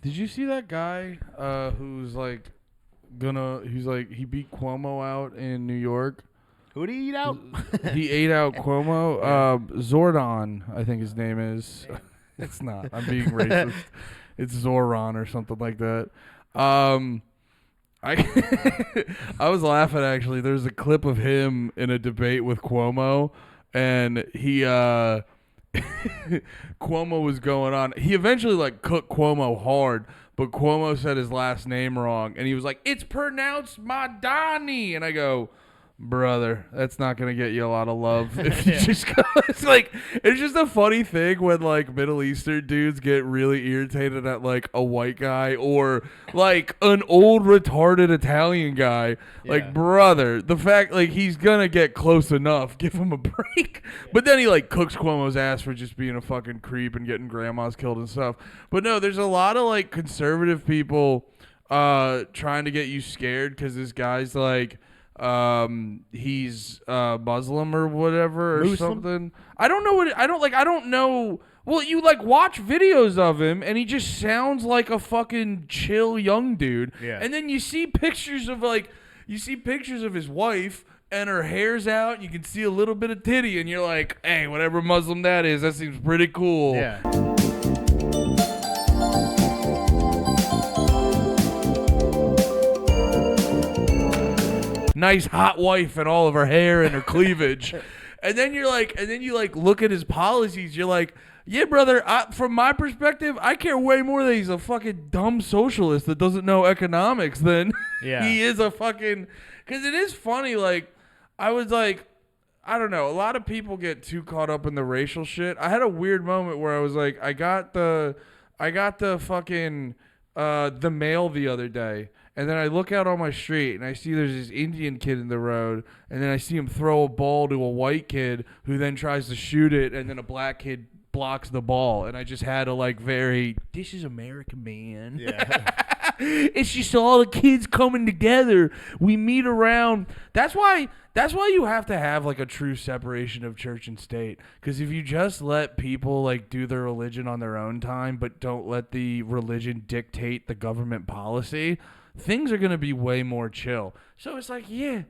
Did you see that guy who's like he beat Cuomo out in New York? Who did he eat out? He ate out Cuomo. Yeah. Zordon, I think his name is. It's not. I'm being racist. It's Zoran or something like that. I I was laughing actually. There's a clip of him in a debate with Cuomo, and he Cuomo was going on. He eventually like cooked Cuomo hard, but Cuomo said his last name wrong, and he was like, "It's pronounced Madani," and I go, brother, that's not gonna get you a lot of love if you just go. It's just a funny thing when like Middle Eastern dudes get really irritated at like a white guy or like an old retarded Italian guy. Yeah. Like, brother, the fact like he's gonna get close enough, give him a break. But then he like cooks Cuomo's ass for just being a fucking creep and getting grandmas killed and stuff. But no, there's a lot of like conservative people trying to get you scared because this guy's like he's Muslim or whatever or Muslim? something. I don't know. Well, you like watch videos of him and he just sounds like a fucking chill young dude. Yeah. And then you see pictures of his wife and her hair's out and you can see a little bit of titty and you're like, hey, whatever Muslim that is, that seems pretty cool. Yeah. Nice hot wife and all of her hair and her cleavage. And then you look at his policies, you're like, yeah, brother, from my perspective, I care way more that he's a fucking dumb socialist that doesn't know economics than he is a fucking, because it is funny, like, I was like, I don't know, a lot of people get too caught up in the racial shit. I had a weird moment where I was like, I got the fucking, the mail the other day. And then I look out on my street and I see there's this Indian kid in the road. And then I see him throw a ball to a white kid who then tries to shoot it. And then a black kid blocks the ball. And I just had to like this is America, man. Yeah. It's just all the kids coming together. We meet around. That's why you have to have like a true separation of church and state. Because if you just let people like do their religion on their own time, but don't let the religion dictate the government policy, things are going to be way more chill. So it's like, yeah,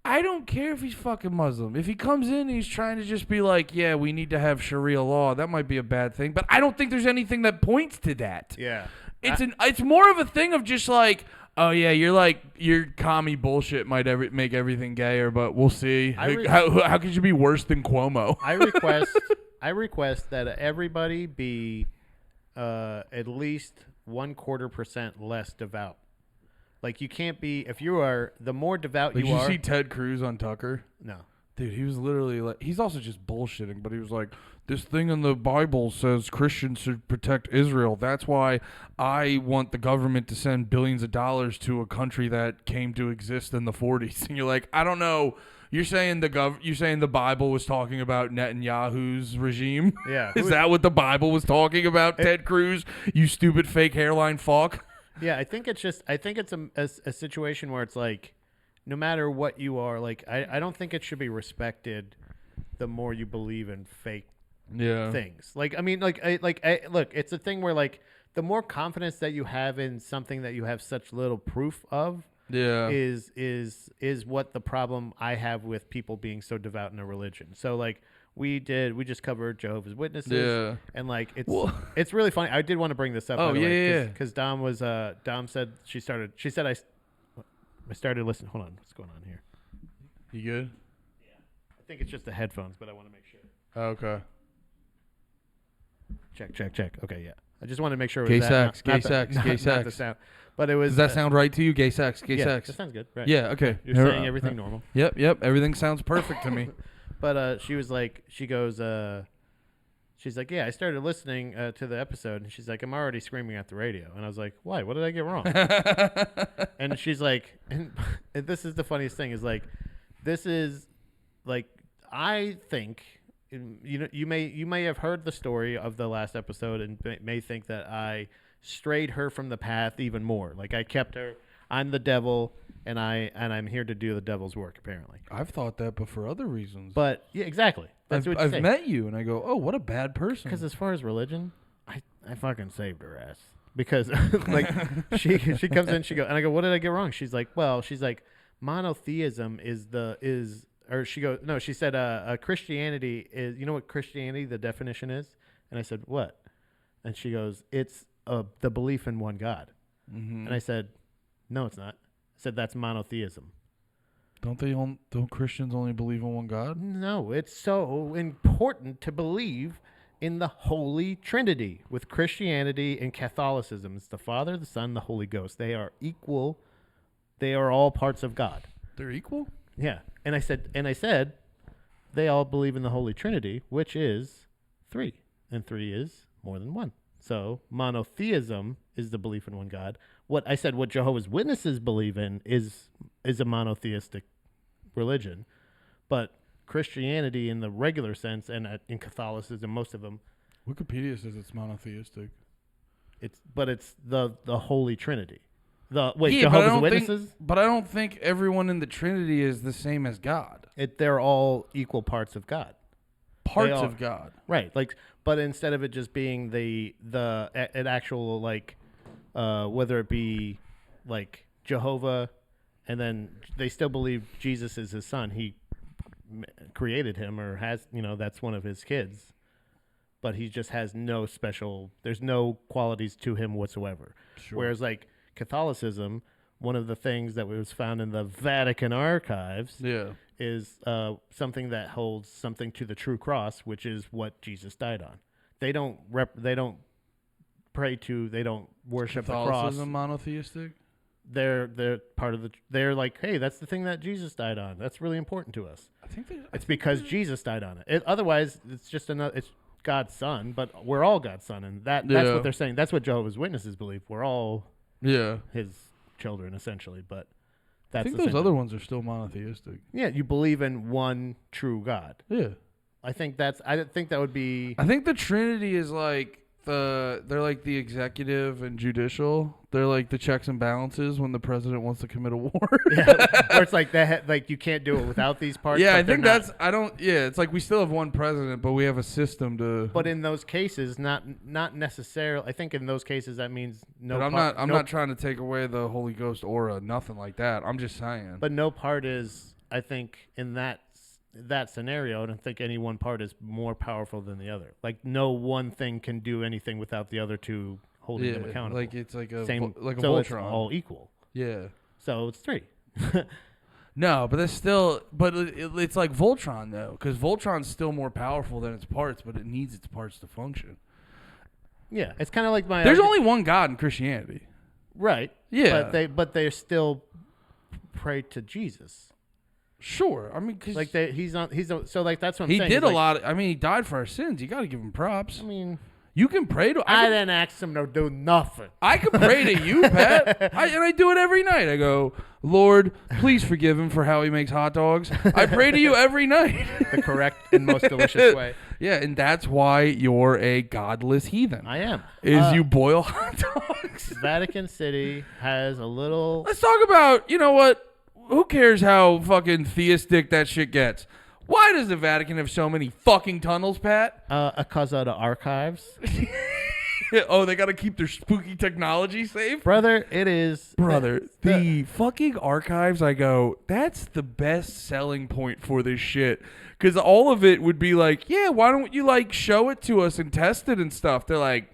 I don't care if he's fucking Muslim. If he comes in and he's trying to just be like, yeah, we need to have Sharia law, that might be a bad thing. But I don't think there's anything that points to that. Yeah. It's more of a thing of just like, oh yeah, your commie bullshit might make everything gayer, but we'll see. How could you be worse than Cuomo? I request that everybody be at least 1/4% less devout. Like, you can't be, if you are, the more devout Like, you are. Did you see Ted Cruz on Tucker? No. Dude, he was literally like, he's also just bullshitting, but he was like, this thing in the Bible says Christians should protect Israel. That's why I want the government to send billions of dollars to a country that came to exist in the 40s. And you're like, I don't know. You're saying the Bible was talking about Netanyahu's regime? Yeah. Is that what the Bible was talking about, Ted Cruz? You stupid fake hairline fuck? Yeah, I think it's a situation where it's like, no matter what you are, like, I don't think it should be respected the more you believe in fake things. Like, I mean, look, it's a thing where, like, the more confidence that you have in something that you have such little proof of is what the problem I have with people being so devout in a religion. So, like, we just covered Jehovah's Witnesses, and like it's really funny. I did want to bring this up. Because Dom said she said I started listening. Hold on, what's going on here? You good? Yeah, I think it's just the headphones, but I want to make sure. Okay. Check. Okay, yeah. I just wanted to make sure. Gay Not the sound, but it was. Does that sound right to you? Gay sex. That sounds good. Right. Yeah. Okay. You're saying everything normal. Yep. Everything sounds perfect to me. But she was like, she's like, yeah, I started listening to the episode, and she's like, I'm already screaming at the radio. And I was like, why? What did I get wrong? And she's like, and this is the funniest thing, is like, this is like, I think, you may have heard the story of the last episode and may think that I strayed her from the path even more. Like, I kept her. I'm the devil, and I'm here to do the devil's work. Apparently, I've thought that, but for other reasons. But yeah, exactly. I've met you, and I go, oh, what a bad person. Because as far as religion, I fucking saved her ass. because like she comes in, and I go, what did I get wrong? She's like, monotheism she said Christianity is, you know what Christianity, the definition is? And I said, what? And she goes, it's the belief in one God. Mm-hmm. And I said, no, it's not. I said, that's monotheism. Don't Christians only believe in one God? No, it's so important to believe in the Holy Trinity. With Christianity and Catholicism, it's the Father, the Son, the Holy Ghost. They are equal. They are all parts of God. They're equal? Yeah. And I said, they all believe in the Holy Trinity, which is 3. And 3 is more than 1. So monotheism is the belief in one God. What Jehovah's Witnesses believe in is a monotheistic religion. But Christianity in the regular sense, and in Catholicism, most of them, Wikipedia says it's monotheistic. It's the Holy Trinity. Jehovah's Witnesses? But I don't think everyone in the Trinity is the same as God. They're all equal parts of God. Parts of God. Right. But instead of it just being an actual, whether it be like Jehovah, and then they still believe Jesus is his son. He created him, or has, that's one of his kids. But he just has there's no qualities to him whatsoever. Sure. Whereas Catholicism, one of the things that was found in the Vatican archives is something that holds something to the true cross, which is what Jesus died on. They don't pray to, they don't worship the cross. Catholicism monotheistic? They're part of they're like, hey, that's the thing that Jesus died on. That's really important to us. It's because Jesus died on it. Otherwise, it's just it's God's son, but we're all God's son, and that's what they're saying. That's what Jehovah's Witnesses believe. We're all his children, essentially. But I think those other ones are still monotheistic. Yeah, you believe in one true God. Yeah, I think that would be. I think the Trinity is they're like the executive and judicial. They're like the checks and balances when the president wants to commit a war. Or it's like that. Like you can't do it without these parts. Yeah, I think that's. I don't. Yeah, it's like we still have one president, but we have a system to. But in those cases, not necessarily. I think in those cases that means no. But I'm not trying to take away the Holy Ghost aura. Nothing like that. I'm just saying. But no part is. I think in that scenario, I don't think any one part is more powerful than the other. Like no one thing can do anything without the other two holding them accountable. Like it's like a same, like a so Voltron. It's all equal. Yeah. So it's 3. No, but that's still. But it's like Voltron though, because Voltron's still more powerful than its parts, but it needs its parts to function. Yeah, it's kind of like There's only one God in Christianity. Right. Yeah. But they still pray to Jesus. Sure, I mean, cause so that's what I'm saying. He did a lot. I mean, he died for our sins. You got to give him props. I mean, you can pray to. I didn't ask him to do nothing. I can pray to you, Pat, and I do it every night. I go, Lord, please forgive him for how he makes hot dogs. I pray to you every night. The correct and most delicious way. Yeah, and that's why you're a godless heathen. I am. You boil hot dogs. Vatican City has a little. Let's talk about. You know what? Who cares how fucking theistic that shit gets? Why does the Vatican have so many fucking tunnels, Pat? Because of the archives. Oh, they got to keep their spooky technology safe? Brother, it is. Brother, the fucking archives, I go, that's the best selling point for this shit. Because all of it would be like, yeah, why don't you, show it to us and test it and stuff? They're like,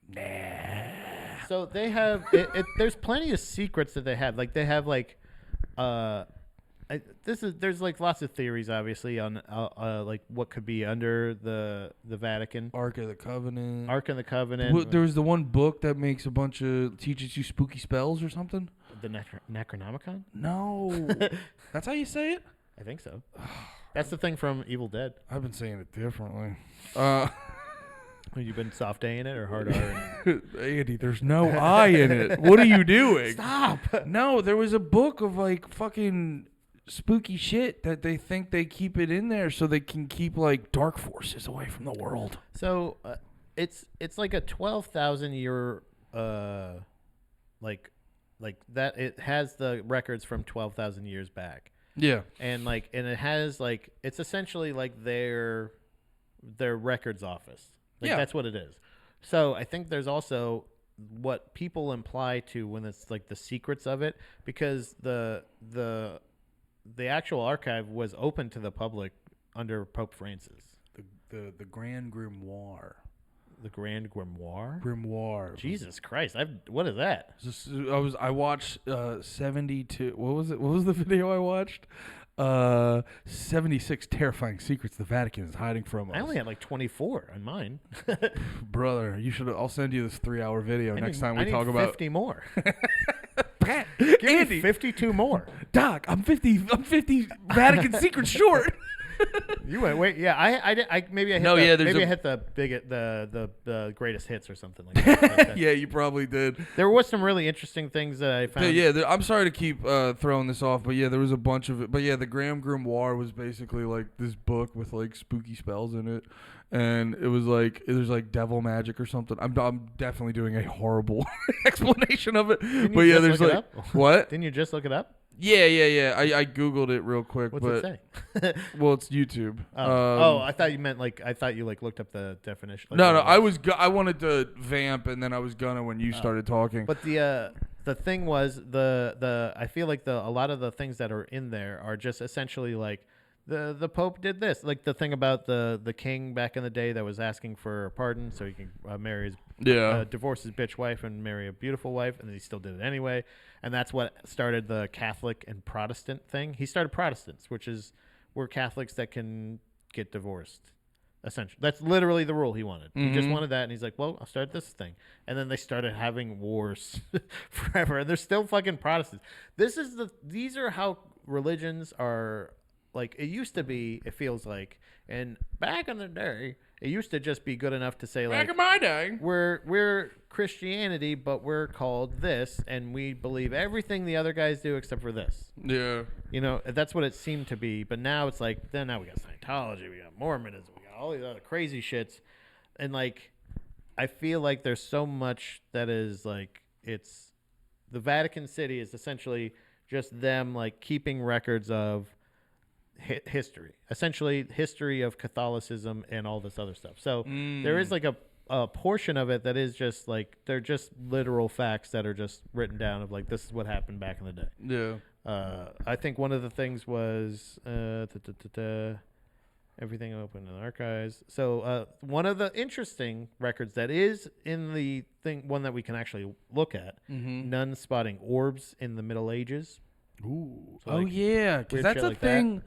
nah. So they have, there's plenty of secrets that they have. They have, there's lots of theories obviously on what could be under the Vatican. Ark of the Covenant. There was the one book that teaches you spooky spells or something. The Necronomicon? No. That's how you say it? I think so. That's the thing from Evil Dead. I've been saying it differently. You've been soft A in it or hard R? Andy, there's no I in it. What are you doing? Stop. No, there was a book of fucking spooky shit that they think they keep it in there so they can keep dark forces away from the world. So it's like a 12,000 year that. It has the records from 12,000 years back. Yeah. And it has it's essentially their records office. That's what it is. So I think there's also what people imply to when it's like the secrets of it, because the actual archive was open to the public under Pope Francis. The Grand Grimoire. The Grand Grimoire? Grimoire. Jesus Christ! What is that? I watched 72. What was it? What was the video I watched? 76 terrifying secrets the Vatican is hiding from us. I only had like 24 on mine. Brother, you should. I'll send you this 3-hour video next time we talk about 50 more. Pat, Give Andy, me 52 more. Doc, I'm 50 Vatican secrets short. You went wait, yeah. I maybe I hit I hit the greatest hits or something like that. Yeah, you probably did. There was some really interesting things that I found. Yeah, I'm sorry to keep throwing this off, but yeah, there was a bunch of it. But yeah, the Grand Grimoire was basically like this book with like spooky spells in it, and it was like there's like devil magic or something. I'm definitely doing a horrible explanation of it. But yeah, there's like what? Didn't you just look it up? Yeah. I googled it real quick. What's it say? Well, it's YouTube. I thought you meant you looked up the definition. Like no. I wanted to vamp, and then I was gonna when you started talking. But the thing was I feel like a lot of the things that are in there are just essentially like the Pope did this, like the thing about the king back in the day that was asking for a pardon so he can divorce his bitch wife and marry a beautiful wife, and then he still did it anyway. And that's what started the Catholic and Protestant thing. He started Protestants, which is we're Catholics that can get divorced. Essentially, that's literally the rule he wanted. Mm-hmm. He just wanted that, and he's like, "Well, I'll start this thing." And then they started having wars forever, and they're still fucking Protestants. These are how religions are. Like it used to be, it feels like, and back in the day, it used to just be good enough to say like, back in my day, we're Christianity, but we're called this, and we believe everything the other guys do except for this. Yeah, that's what it seemed to be. But now it's like, then now we got Scientology, we got Mormonism, we got all these other crazy shits, and like, I feel like there's so much that is like, it's the Vatican City is essentially just them like keeping records of history, essentially history of Catholicism and all this other stuff. So there is like a portion of it that is just like they're just literal facts that are just written down of like this is what happened back in the day. Yeah. I think one of the things was everything open in the archives. So one of the interesting records that is in the one that we can actually look at, nuns spotting orbs in the Middle Ages. Ooh. So yeah, because that's a thing.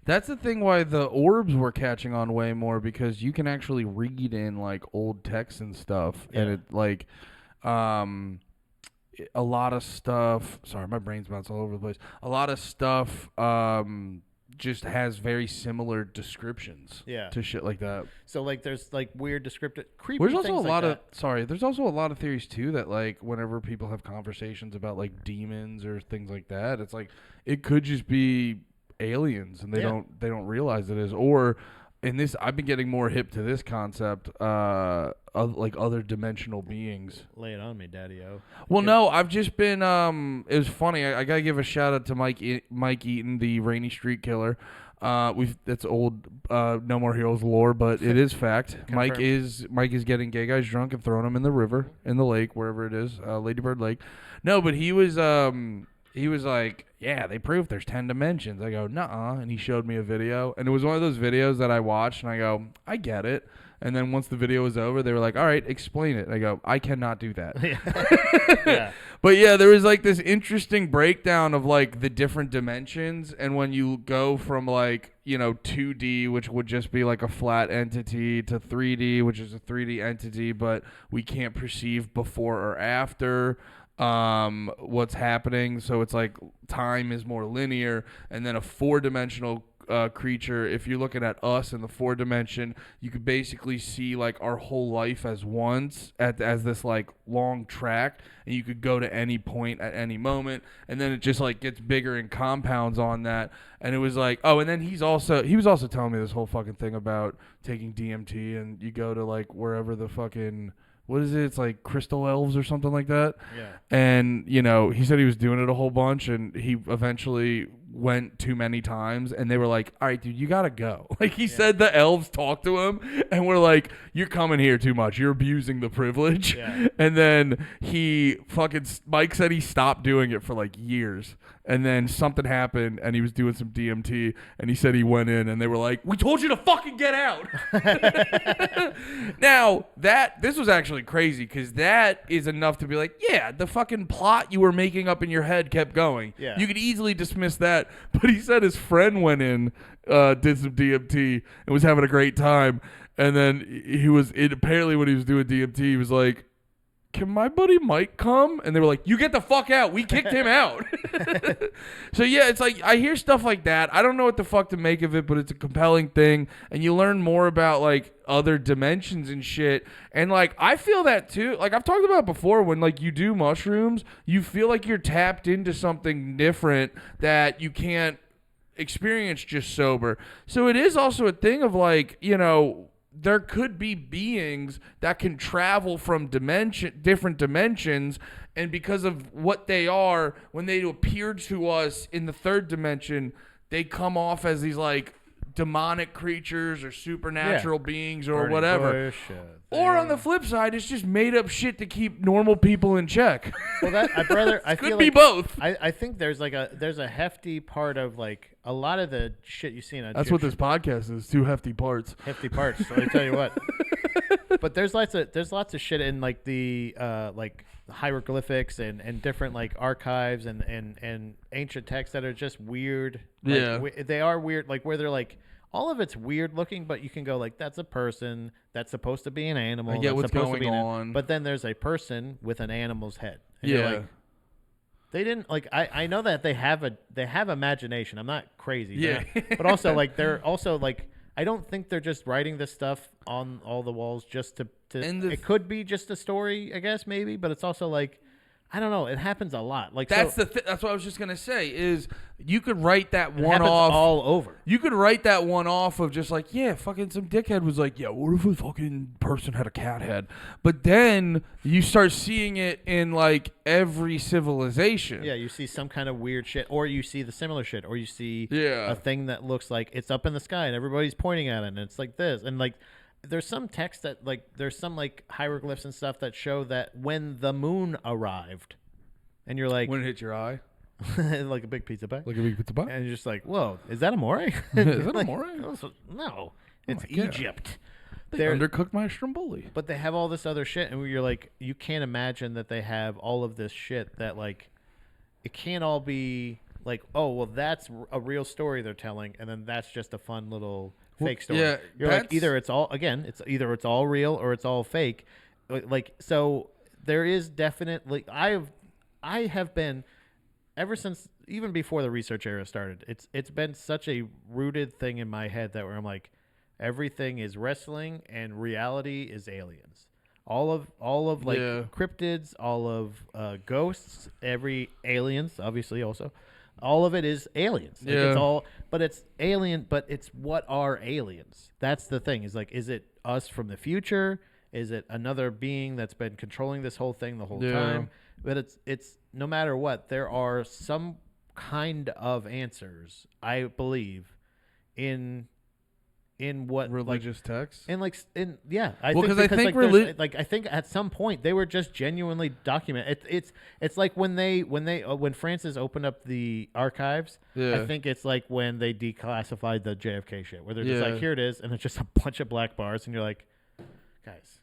That's the thing why the orbs were catching on way more, because you can actually read in like old texts and stuff, and it like a lot of stuff. Sorry, my brain's bouncing all over the place. A lot of stuff just has very similar descriptions to shit like that. So like there's like weird descriptive creepy there's also things a lot like of there's also a lot of theories too that like whenever people have conversations about like demons or things like that, it's like it could just be aliens and they don't realize it is. Or in this, I've been getting more hip to this concept of like other dimensional beings. Lay it on me, Daddy-O. Well, no, I've just been it was funny. I gotta give a shout out to Mike Eaton, the Rainy Street Killer. That's old No More Heroes lore, but it is fact. Mike is getting gay guys drunk and throwing them in the river, in the lake, wherever it is, Ladybird Lake. No, but he was like, yeah, they prove there's 10 dimensions. I go, nuh-uh. And he showed me a video. And it was one of those videos that I watched, and I go, I get it. And then once the video was over, they were like, all right, explain it. And I go, I cannot do that. Yeah. But yeah, there was like this interesting breakdown of like the different dimensions. And when you go from like, 2D, which would just be like a flat entity, to 3D, which is a 3D entity, but we can't perceive before or after what's happening, so it's like time is more linear. And then a 4-dimensional creature, if you're looking at us in the 4 dimension, you could basically see like our whole life as as this like long track, and you could go to any point at any moment, and then it just like gets bigger and compounds on that. And it was like, and then he was also telling me this whole fucking thing about taking DMT, and you go to like wherever the fucking, what is it? It's like crystal elves or something like that. Yeah. And, he said he was doing it a whole bunch, and he eventually went too many times, and they were like, all right, dude, you gotta go. Like, he said the elves talked to him and were like, you're coming here too much, you're abusing the privilege. And then Mike said he stopped doing it for like years, and then something happened and he was doing some DMT, and he said he went in and they were like, we told you to fucking get out. Now this was actually crazy, because that is enough to be like, yeah, the fucking plot you were making up in your head kept going. You could easily dismiss that. But he said his friend went in, did some DMT, and was having a great time. And then apparently when he was doing DMT, he was like, can my buddy Mike come? And they were like, you get the fuck out. We kicked him out. So yeah, it's like, I hear stuff like that. I don't know what the fuck to make of it, but it's a compelling thing. And you learn more about like other dimensions and shit. And like, I feel that too. Like, I've talked about before, when like you do mushrooms, you feel like you're tapped into something different that you can't experience just sober. So it is also a thing of like, you know, there could be beings that can travel from different dimensions, and because of what they are, when they appear to us in the third dimension, they come off as these like demonic creatures or supernatural beings or Burning whatever. Bush, or on the flip side, it's just made up shit to keep normal people in check. Well, I could feel be like both. I think there's a hefty part of like a lot of the shit you see in That's what this podcast is, 2 hefty parts. Hefty parts. Let me tell you what. But there's lots of shit in like the like hieroglyphics and different like archives and ancient texts that are just weird. Like, they are weird. Like, where they're like, all of it's weird looking, but you can go like, that's a person, that's supposed to be an animal. I get what's going on. But then there's a person with an animal's head. And you're like, they didn't like. I know that they have imagination. I'm not crazy. But also like they're also like, I don't think they're just writing this stuff on all the walls just to it could be just a story, I guess, maybe, but it's also like, I don't know. It happens a lot. Like, that's that's what I was just gonna say. Is you could write that one off all over. You could write that one off of just like, yeah, fucking some dickhead was like, yeah, what if a fucking person had a cat head? But then you start seeing it in like every civilization. Yeah, you see some kind of weird shit, or you see the similar shit, or you see a thing that looks like it's up in the sky and everybody's pointing at it, and it's like this, and like. There's some text that like there's some like hieroglyphs and stuff that show that when the moon arrived, and you're like, when it hit your eye, like a big pizza pie, and you're just like, whoa, is that amore? Is that like, amore? No, it's God. Egypt. They're undercooked my stromboli. But they have all this other shit, and you're like, you can't imagine that they have all of this shit that like, it can't all be like, oh well, that's a real story they're telling, and then that's just a fun little fake story. Yeah, you're like, either it's all real or it's all fake. Like, so there is definitely I have been ever since, even before the research era started. It's been such a rooted thing in my head that where I'm like, everything is wrestling and reality is aliens. All of like cryptids, all of ghosts, every aliens obviously also. All of it is aliens. Like, it's all, but it's alien. But it's what are aliens? That's the thing. Is like, is it us from the future? Is it another being that's been controlling this whole thing the whole time? But it's no matter what, there are some kind of answers, I believe, in what religious texts, and like in I think I think at some point they were just genuinely documented. It's like when Francis opened up the archives. I think it's like when they declassified the JFK shit, where they're just like, here it is, and it's just a bunch of black bars, and you're like, guys,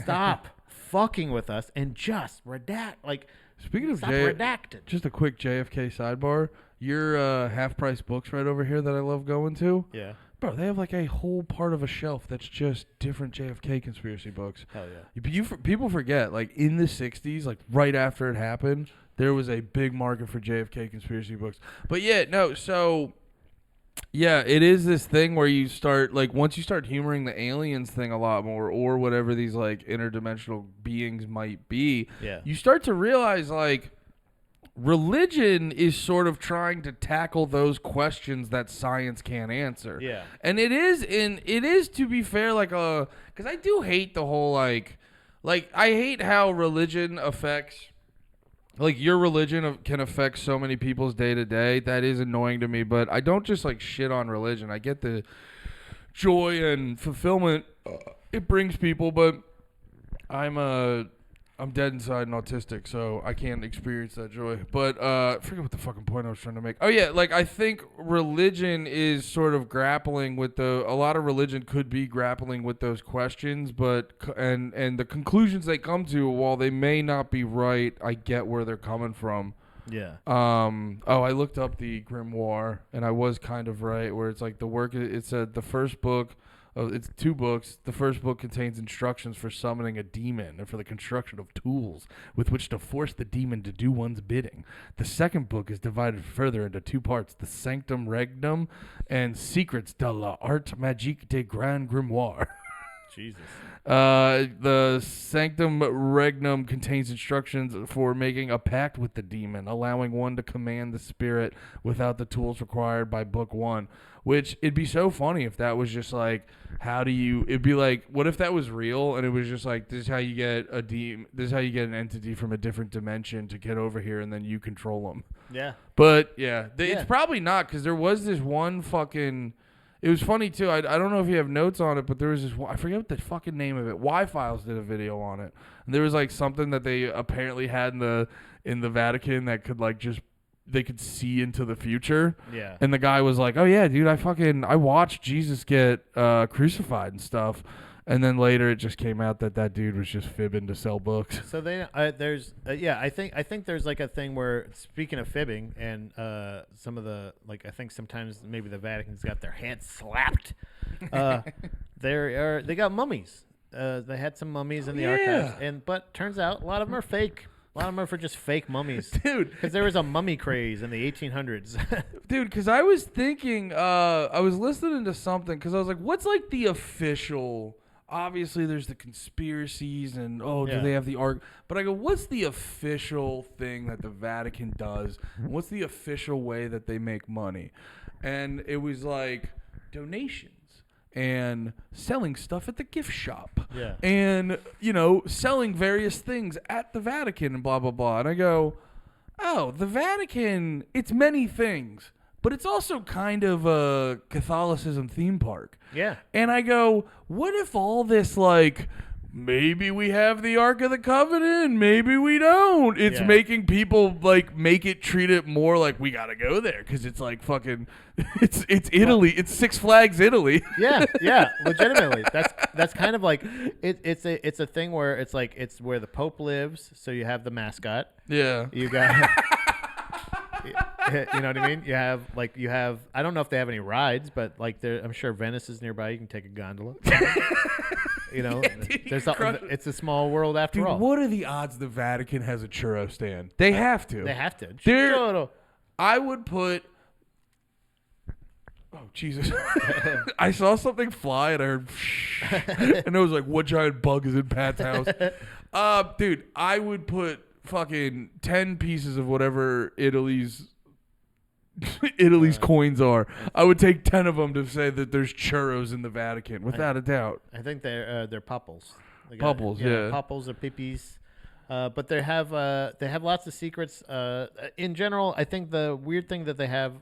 stop fucking with us and just redact. Like, speaking of redacted, just a quick JFK sidebar. Your half price books right over here that I love going to. Yeah. Bro, they have like a whole part of a shelf that's just different JFK conspiracy books. Hell yeah. People forget, like in the 60s, like right after it happened, there was a big market for JFK conspiracy books. But yeah, no, so yeah, it is this thing where you start, like once you start humoring the aliens thing a lot more, or whatever these like interdimensional beings might be, you start to realize like, religion is sort of trying to tackle those questions that science can't answer. Yeah. And it is to be fair, like because I do hate the whole like I hate how religion affects like your religion can affect so many people's day to day. That is annoying to me, but I don't just like shit on religion. I get the joy and fulfillment it brings people, but I'm dead inside and autistic, so I can't experience that joy. But I forget what the fucking point I was trying to make. Oh yeah, like I think religion is sort of grappling with a lot of religion could be grappling with those questions, but and the conclusions they come to, while they may not be right, I get where they're coming from. Yeah. Oh, I looked up the grimoire, and I was kind of right, where it's like the work. It said the first book. It's 2 books. The first book contains instructions for summoning a demon and for the construction of tools with which to force the demon to do one's bidding. The second book is divided further into 2 parts: the Sanctum Regnum and Secrets de l'Art Magique des Grands Grimoires. Jesus. The Sanctum Regnum contains instructions for making a pact with the demon, allowing one to command the spirit without the tools required by Book 1. Which, it'd be so funny if that was just like, it'd be like, what if that was real and it was just like, this is how you get this is how you get an entity from a different dimension to get over here and then you control them. Yeah. But, yeah, it's probably not, because there was this one fucking... It was funny, too. I don't know if you have notes on it, but there was this one... I forget what the fucking name of it. Y-Files did a video on it. And there was, like, something that they apparently had in the Vatican that could, like, just... They could see into the future. Yeah. And the guy was like, oh, yeah, dude, I watched Jesus get crucified and stuff. And then later it just came out that dude was just fibbing to sell books. So I think there's like a thing where, speaking of fibbing and some of the, like, I think sometimes maybe the Vatican's got their hands slapped. They got mummies. They had some mummies in the archives, but turns out a lot of them are fake. A lot of them are for just fake mummies. Dude. Because there was a mummy craze in the 1800s. Dude, because I was thinking, I was listening to something, because I was like, what's like the official... Obviously, there's the conspiracies and, do they have the ark? But I go, what's the official thing that the Vatican does? What's the official way that they make money? And it was like donations and selling stuff at the gift shop. Yeah. And, selling various things at the Vatican and blah, blah, blah. And I go, oh, the Vatican, it's many things. But it's also kind of a Catholicism theme park. Yeah. And I go, what if all this, like, maybe we have the Ark of the Covenant, maybe we don't. It's making people, like, treat it more like we got to go there because it's, like, fucking, it's Italy. It's Six Flags Italy. Yeah, legitimately. That's kind of like, it's a thing where it's like, it's where the Pope lives, so you have the mascot. Yeah. You got... You know what I mean? You have I don't know if they have any rides, but like I'm sure Venice is nearby. You can take a gondola. It's a small world after all. What are the odds the Vatican has a churro stand? They have to. They have to. I would put... Oh, Jesus. I saw something fly and I heard... and I was like, what giant bug is in Pat's house? Dude, I would put fucking 10 pieces of whatever Italy's coins are. I would take 10 of them to say that there's churros in the Vatican, without a doubt. I think they're popples. Popples, yeah. Popples or pipis. But they have lots of secrets. In general, I think the weird thing that they have,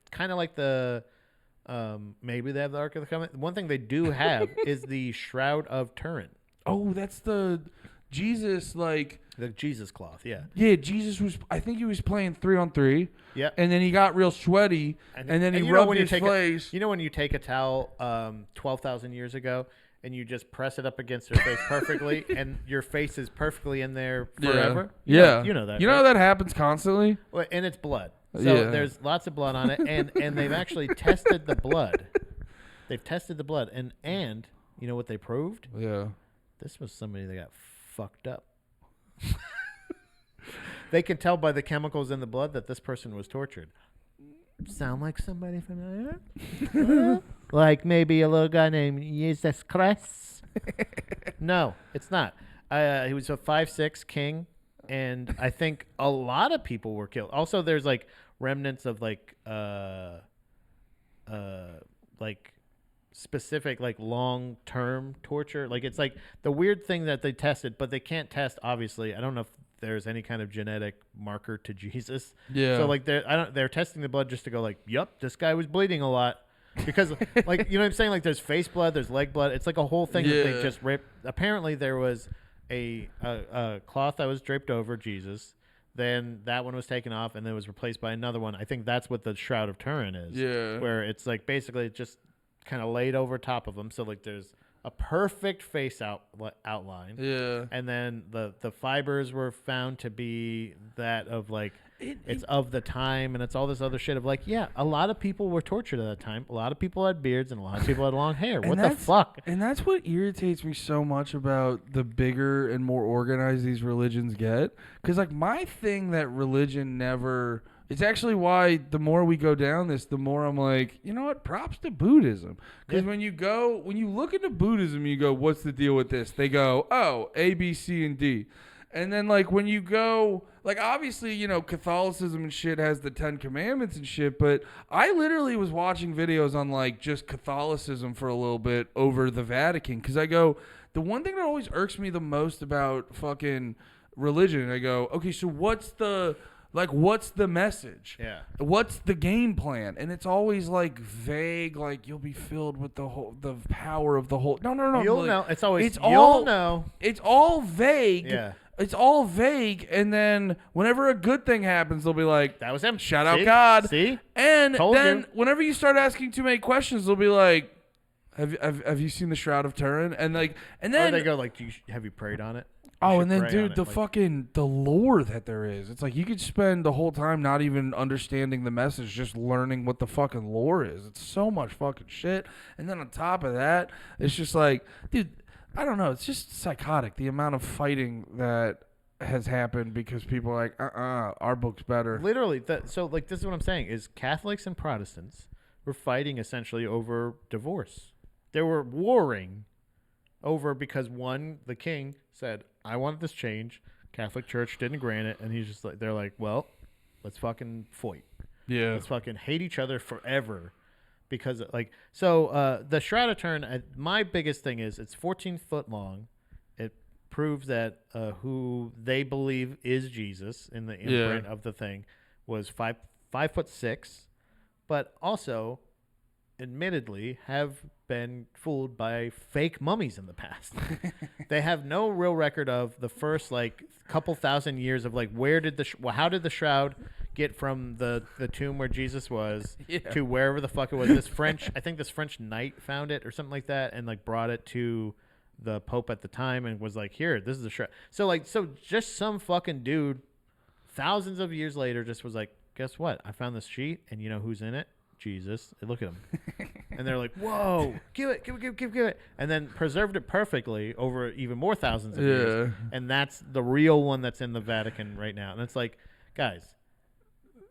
kind of like the maybe they have the Ark of the Covenant. One thing they do have is the Shroud of Turin. Oh, that's the Jesus, like... The Jesus cloth, yeah. Yeah, Jesus was... I think he was playing 3-on-3. Yeah. And then he got real sweaty, and then he rubbed his face. You know when you take a towel 12,000 years ago, and you just press it up against your face perfectly, and your face is perfectly in there forever? Yeah. You know that, You know that happens constantly? Well, and it's blood. So there's lots of blood on it, and they've actually tested the blood. They've tested the blood, and you know what they proved? Yeah. This was somebody that got fucked up. They can tell by the chemicals in the blood that this person was tortured. Sound like somebody familiar? Like maybe a little guy named Jesus Christ? No, it's not. He was a 5'6" king, and I think a lot of people were killed. Also, there's like remnants of like specific like long-term torture. Like it's like the weird thing that they tested, but they can't test, obviously. I don't know if there's any kind of genetic marker to Jesus. Yeah. So like they're testing the blood just to go like, yep, this guy was bleeding a lot. Because like, you know what I'm saying? Like there's face blood, there's leg blood. It's like a whole thing that they just rip. Apparently there was a cloth that was draped over Jesus. Then that one was taken off and then it was replaced by another one. I think that's what the Shroud of Turin is. Yeah. Where it's like basically just kind of laid over top of them. So like there's a perfect face outline. Yeah. And then the fibers were found to be that of like it's of the time, and it's all this other shit of like, yeah, a lot of people were tortured at that time. A lot of people had beards and a lot of people had long hair. What the fuck? And that's what irritates me so much about the bigger and more organized these religions get. Because like my thing that religion never... It's actually why the more we go down this, the more I'm like, you know what? Props to Buddhism. Because when you look into Buddhism, you go, what's the deal with this? They go, oh, A, B, C, and D. And then like when you go, like obviously, you know, Catholicism and shit has the 10 Commandments and shit, but I literally was watching videos on like just Catholicism for a little bit over the Vatican. Because I go, the one thing that always irks me the most about fucking religion, I go, okay, so what's the message? Yeah. What's the game plan? And it's always like vague, like you'll be filled with the power of the whole. No. You'll like, know. It's always you'll all know. It's all vague. Yeah. It's all vague, and then whenever a good thing happens, they'll be like, That was him. Shout out See? God. See? And Told then you. whenever you start asking too many questions, they'll be like, Have you seen the Shroud of Turin? And then Or they go like, have you prayed on it? Oh, and then, dude, the lore that there is. It's like you could spend the whole time not even understanding the message, just learning what the fucking lore is. It's so much fucking shit. And then on top of that, it's just like, dude, I don't know. It's just psychotic, the amount of fighting that has happened because people are like, our book's better. Literally. So, like, this is what I'm saying, is Catholics and Protestants were fighting essentially over divorce. They were warring over because one, the king said, I wanted this change. Catholic Church didn't grant it, and he's just like, they're like, well, let's fucking fight. Yeah. Let's fucking hate each other forever. Because like, so the Shroud of Turin, my biggest thing is it's 14 foot long. It proves that who they believe is Jesus in the imprint of the thing was 5'6", but also admittedly have been fooled by fake mummies in the past. They have no real record of the first like couple thousand years of like how did the shroud get from the tomb where Jesus was to wherever the fuck it was. I think this French knight found it or something like that and like brought it to the Pope at the time and was like, here, this is the shroud. So just some fucking dude thousands of years later just was like, guess what? I found this sheet and you know who's in it? Jesus. Look at him. And they're like, whoa, give it. And then preserved it perfectly over even more thousands of years. And that's the real one that's in the Vatican right now. And it's like, guys,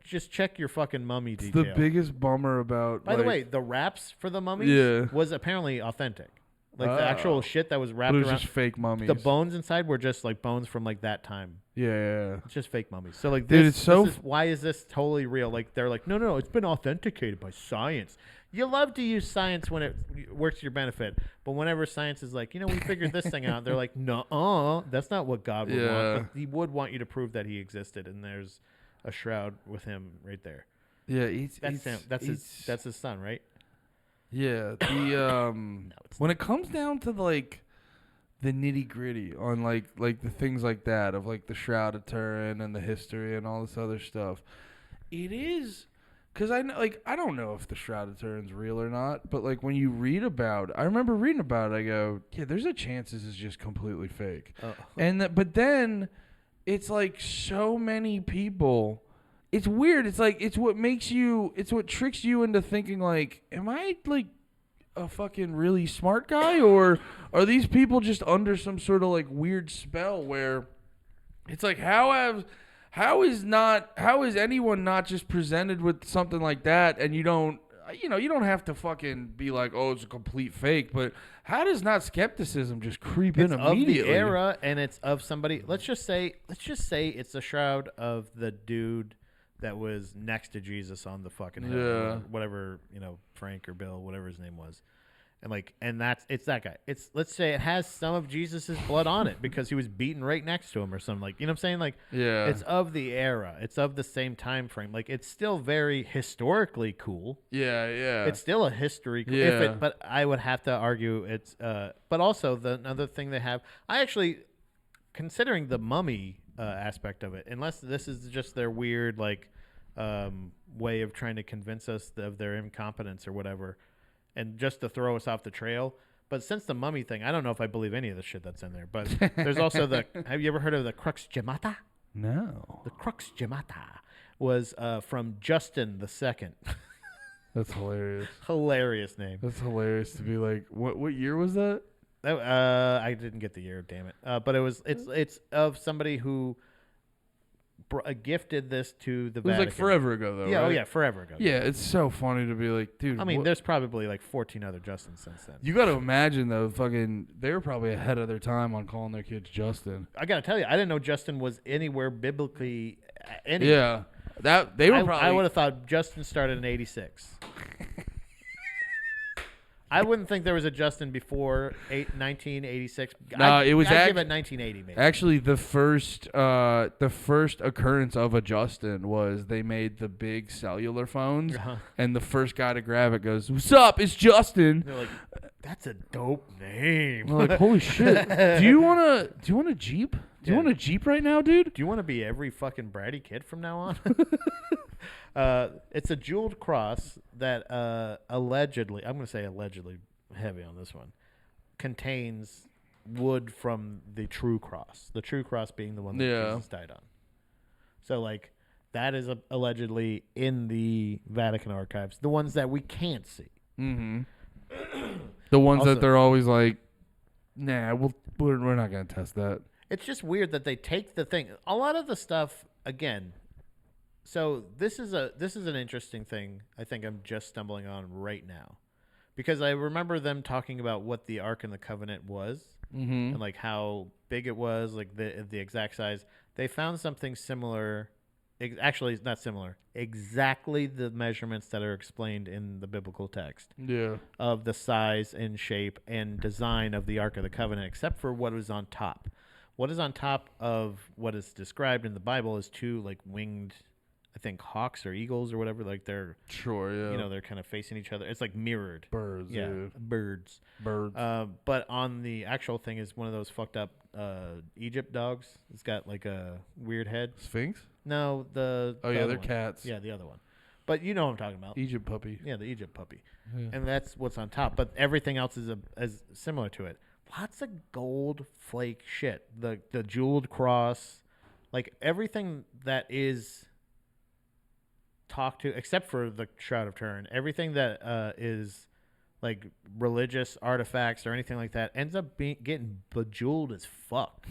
just check your fucking mummy detail. The biggest bummer about... By the way, the wraps for the mummies was apparently authentic. Like the actual shit that was wrapped around. But it was just fake mummies. The bones inside were just like bones from like that time. Yeah. It's just fake mummies. So like dude, why is this totally real? Like they're like, no, it's been authenticated by science. You love to use science when it works to your benefit, but whenever science is like, we figured this thing out, they're like, no, that's not what God would want. But he would want you to prove that he existed, and there's a shroud with him right there. Yeah, that's his son, right? Yeah, the when it comes down to like the nitty gritty on like the things like that of like the Shroud of Turin and the history and all this other stuff, it is because I don't know if the Shroud of Turin's real or not, but like when you read about it, I remember reading about it, I go, yeah, there's a chance this is just completely fake, but then it's like so many people. It's weird. It's like it's what tricks you into thinking like, am I like a fucking really smart guy, or are these people just under some sort of like weird spell where it's like how is anyone not just presented with something like that and you don't have to fucking be like, oh, it's a complete fake, but how does not skepticism just creep in immediately? It's of the era, and it's of somebody. Let's just say it's the shroud of the dude that was next to Jesus on the fucking hill, or whatever, Frank or Bill, whatever his name was. And it's that guy. Let's say it has some of Jesus's blood on it because he was beaten right next to him or something. Like, you know what I'm saying? Like, Yeah. it's of the era. It's of the same time frame. Like, it's still very historically cool. Yeah, yeah. It's still a history. Yeah. But I would have to argue it's. But also another thing they have. I actually, considering the mummy aspect of it, unless this is just their weird way of trying to convince us of their incompetence or whatever. And just to throw us off the trail. But since the mummy thing, I don't know if I believe any of the shit that's in there. But there's also have you ever heard of the Crux Gemata? No. The Crux Gemata was from Justin II. That's hilarious. Hilarious name. That's hilarious to be like, what year was that? I didn't get the year, damn it. But it's of somebody who gifted this to the Vatican. It was like forever ago, though. Yeah, right? oh yeah, forever ago. Yeah, it's so funny to be like, dude. I mean, there's probably like 14 other Justins since then. You got to imagine though, they were probably ahead of their time on calling their kids Justin. I gotta tell you, I didn't know Justin was anywhere biblically. Yeah, they were probably. I would have thought Justin started in '86. I wouldn't think there was a Justin before 1986. No, it was. I'd give it 1980, maybe. Actually, the first occurrence of a Justin was they made the big cellular phones, and the first guy to grab it goes, "What's up? It's Justin." They're like, "That's a dope name." I'm like, holy shit! Do you want a Jeep? Do you want a Jeep right now, dude? Do you want to be every fucking bratty kid from now on? It's a jeweled cross that allegedly, I'm going to say allegedly heavy on this one, contains wood from the true cross. The true cross being the one that Jesus died on. So, like, that is allegedly in the Vatican archives, the ones that we can't see. Mm-hmm. The ones that they're always like, nah, we're not going to test that. It's just weird that they take the thing. A lot of the stuff, again. So this is an interesting thing. I think I'm just stumbling on right now, because I remember them talking about what the Ark and the Covenant was, and like how big it was, like the exact size. They found something similar. Actually, it's not similar. Exactly the measurements that are explained in the biblical text. Yeah. Of the size and shape and design of the Ark of the Covenant, except for what was on top. What is on top of what is described in the Bible is two like winged, I think, hawks or eagles or whatever. Like they're they're kind of facing each other. It's like mirrored birds. Yeah, dude. birds. But on the actual thing is one of those fucked up Egypt dogs. It's got like a weird head. Sphinx? No, the they're cats. Yeah, the other one. But you know what I'm talking about. Egypt puppy. Yeah, the Egypt puppy. Yeah. And that's what's on top. But everything else is similar to it. Lots of gold flake shit. The jeweled cross, like everything that is talked to, except for the Shroud of Turin, everything that is like religious artifacts or anything like that ends up getting bejeweled as fuck.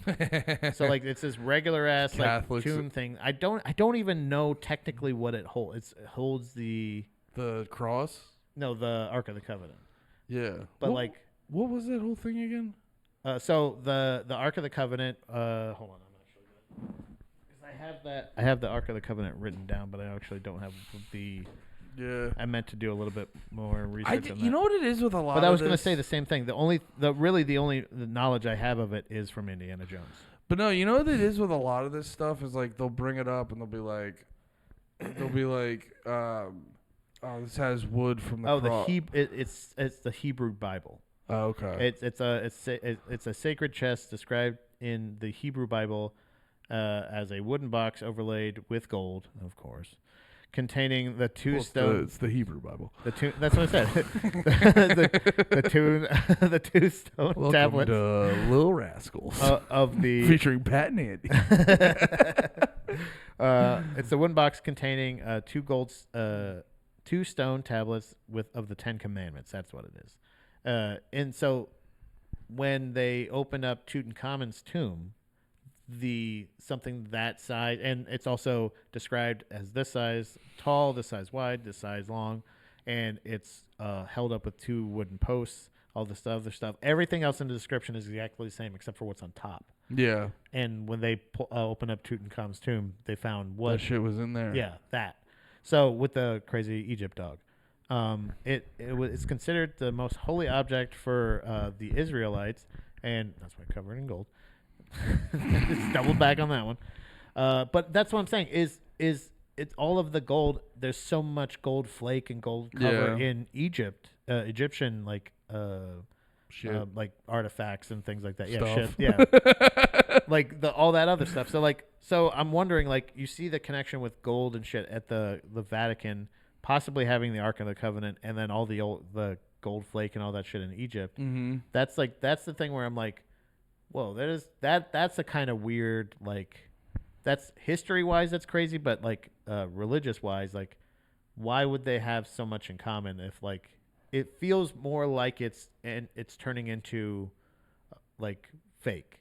So like it's this regular ass like tomb thing. I don't even know technically what it holds. It holds the cross. No, the Ark of the Covenant. Yeah, but what was that whole thing again? So the Ark of the Covenant. Hold on, I'm actually because I have the Ark of the Covenant written down, but I actually don't have the. Yeah, I meant to do a little bit more research on that. You know what it is with a lot. But I was going to say the same thing. The only knowledge I have of it is from Indiana Jones. But no, you know what it is with a lot of this stuff is like they'll bring it up and they'll be like, oh, this has wood from the cross. It's the Hebrew Bible. Oh, okay. It's a sacred chest described in the Hebrew Bible as a wooden box overlaid with gold, of course, containing the two stone. It's the Hebrew Bible. That's what I said. the two stone Welcome tablets. To Little Rascals of the featuring Pat and Andy. It's a wooden box containing two stone tablets of the Ten Commandments. That's what it is. And so when they opened up Tutankhamun's tomb, something that size, and it's also described as this size tall, this size wide, this size long, and it's held up with two wooden posts, all this other stuff. Everything else in the description is exactly the same except for what's on top. Yeah. And when they open up Tutankhamun's tomb, they found what? That shit was in there. Yeah, that. So with the crazy Egypt dog. It's considered the most holy object for the Israelites, and that's why covered in gold. It's doubled back on that one. But that's what I'm saying is it's all of the gold. There's so much gold flake and gold cover in Egypt, Egyptian like artifacts and things like that. Stuff. Yeah, shit. Yeah. Like all that other stuff. So I'm wondering, like, you see the connection with gold and shit at the Vatican, possibly having the Ark of the Covenant, and then all the gold flake and all that shit in Egypt. Mm-hmm. That's the thing where I'm like, whoa, that's a kind of weird, like, that's history wise that's crazy, but like religious wise, like, why would they have so much in common if, like, it feels more like it's turning into like fake.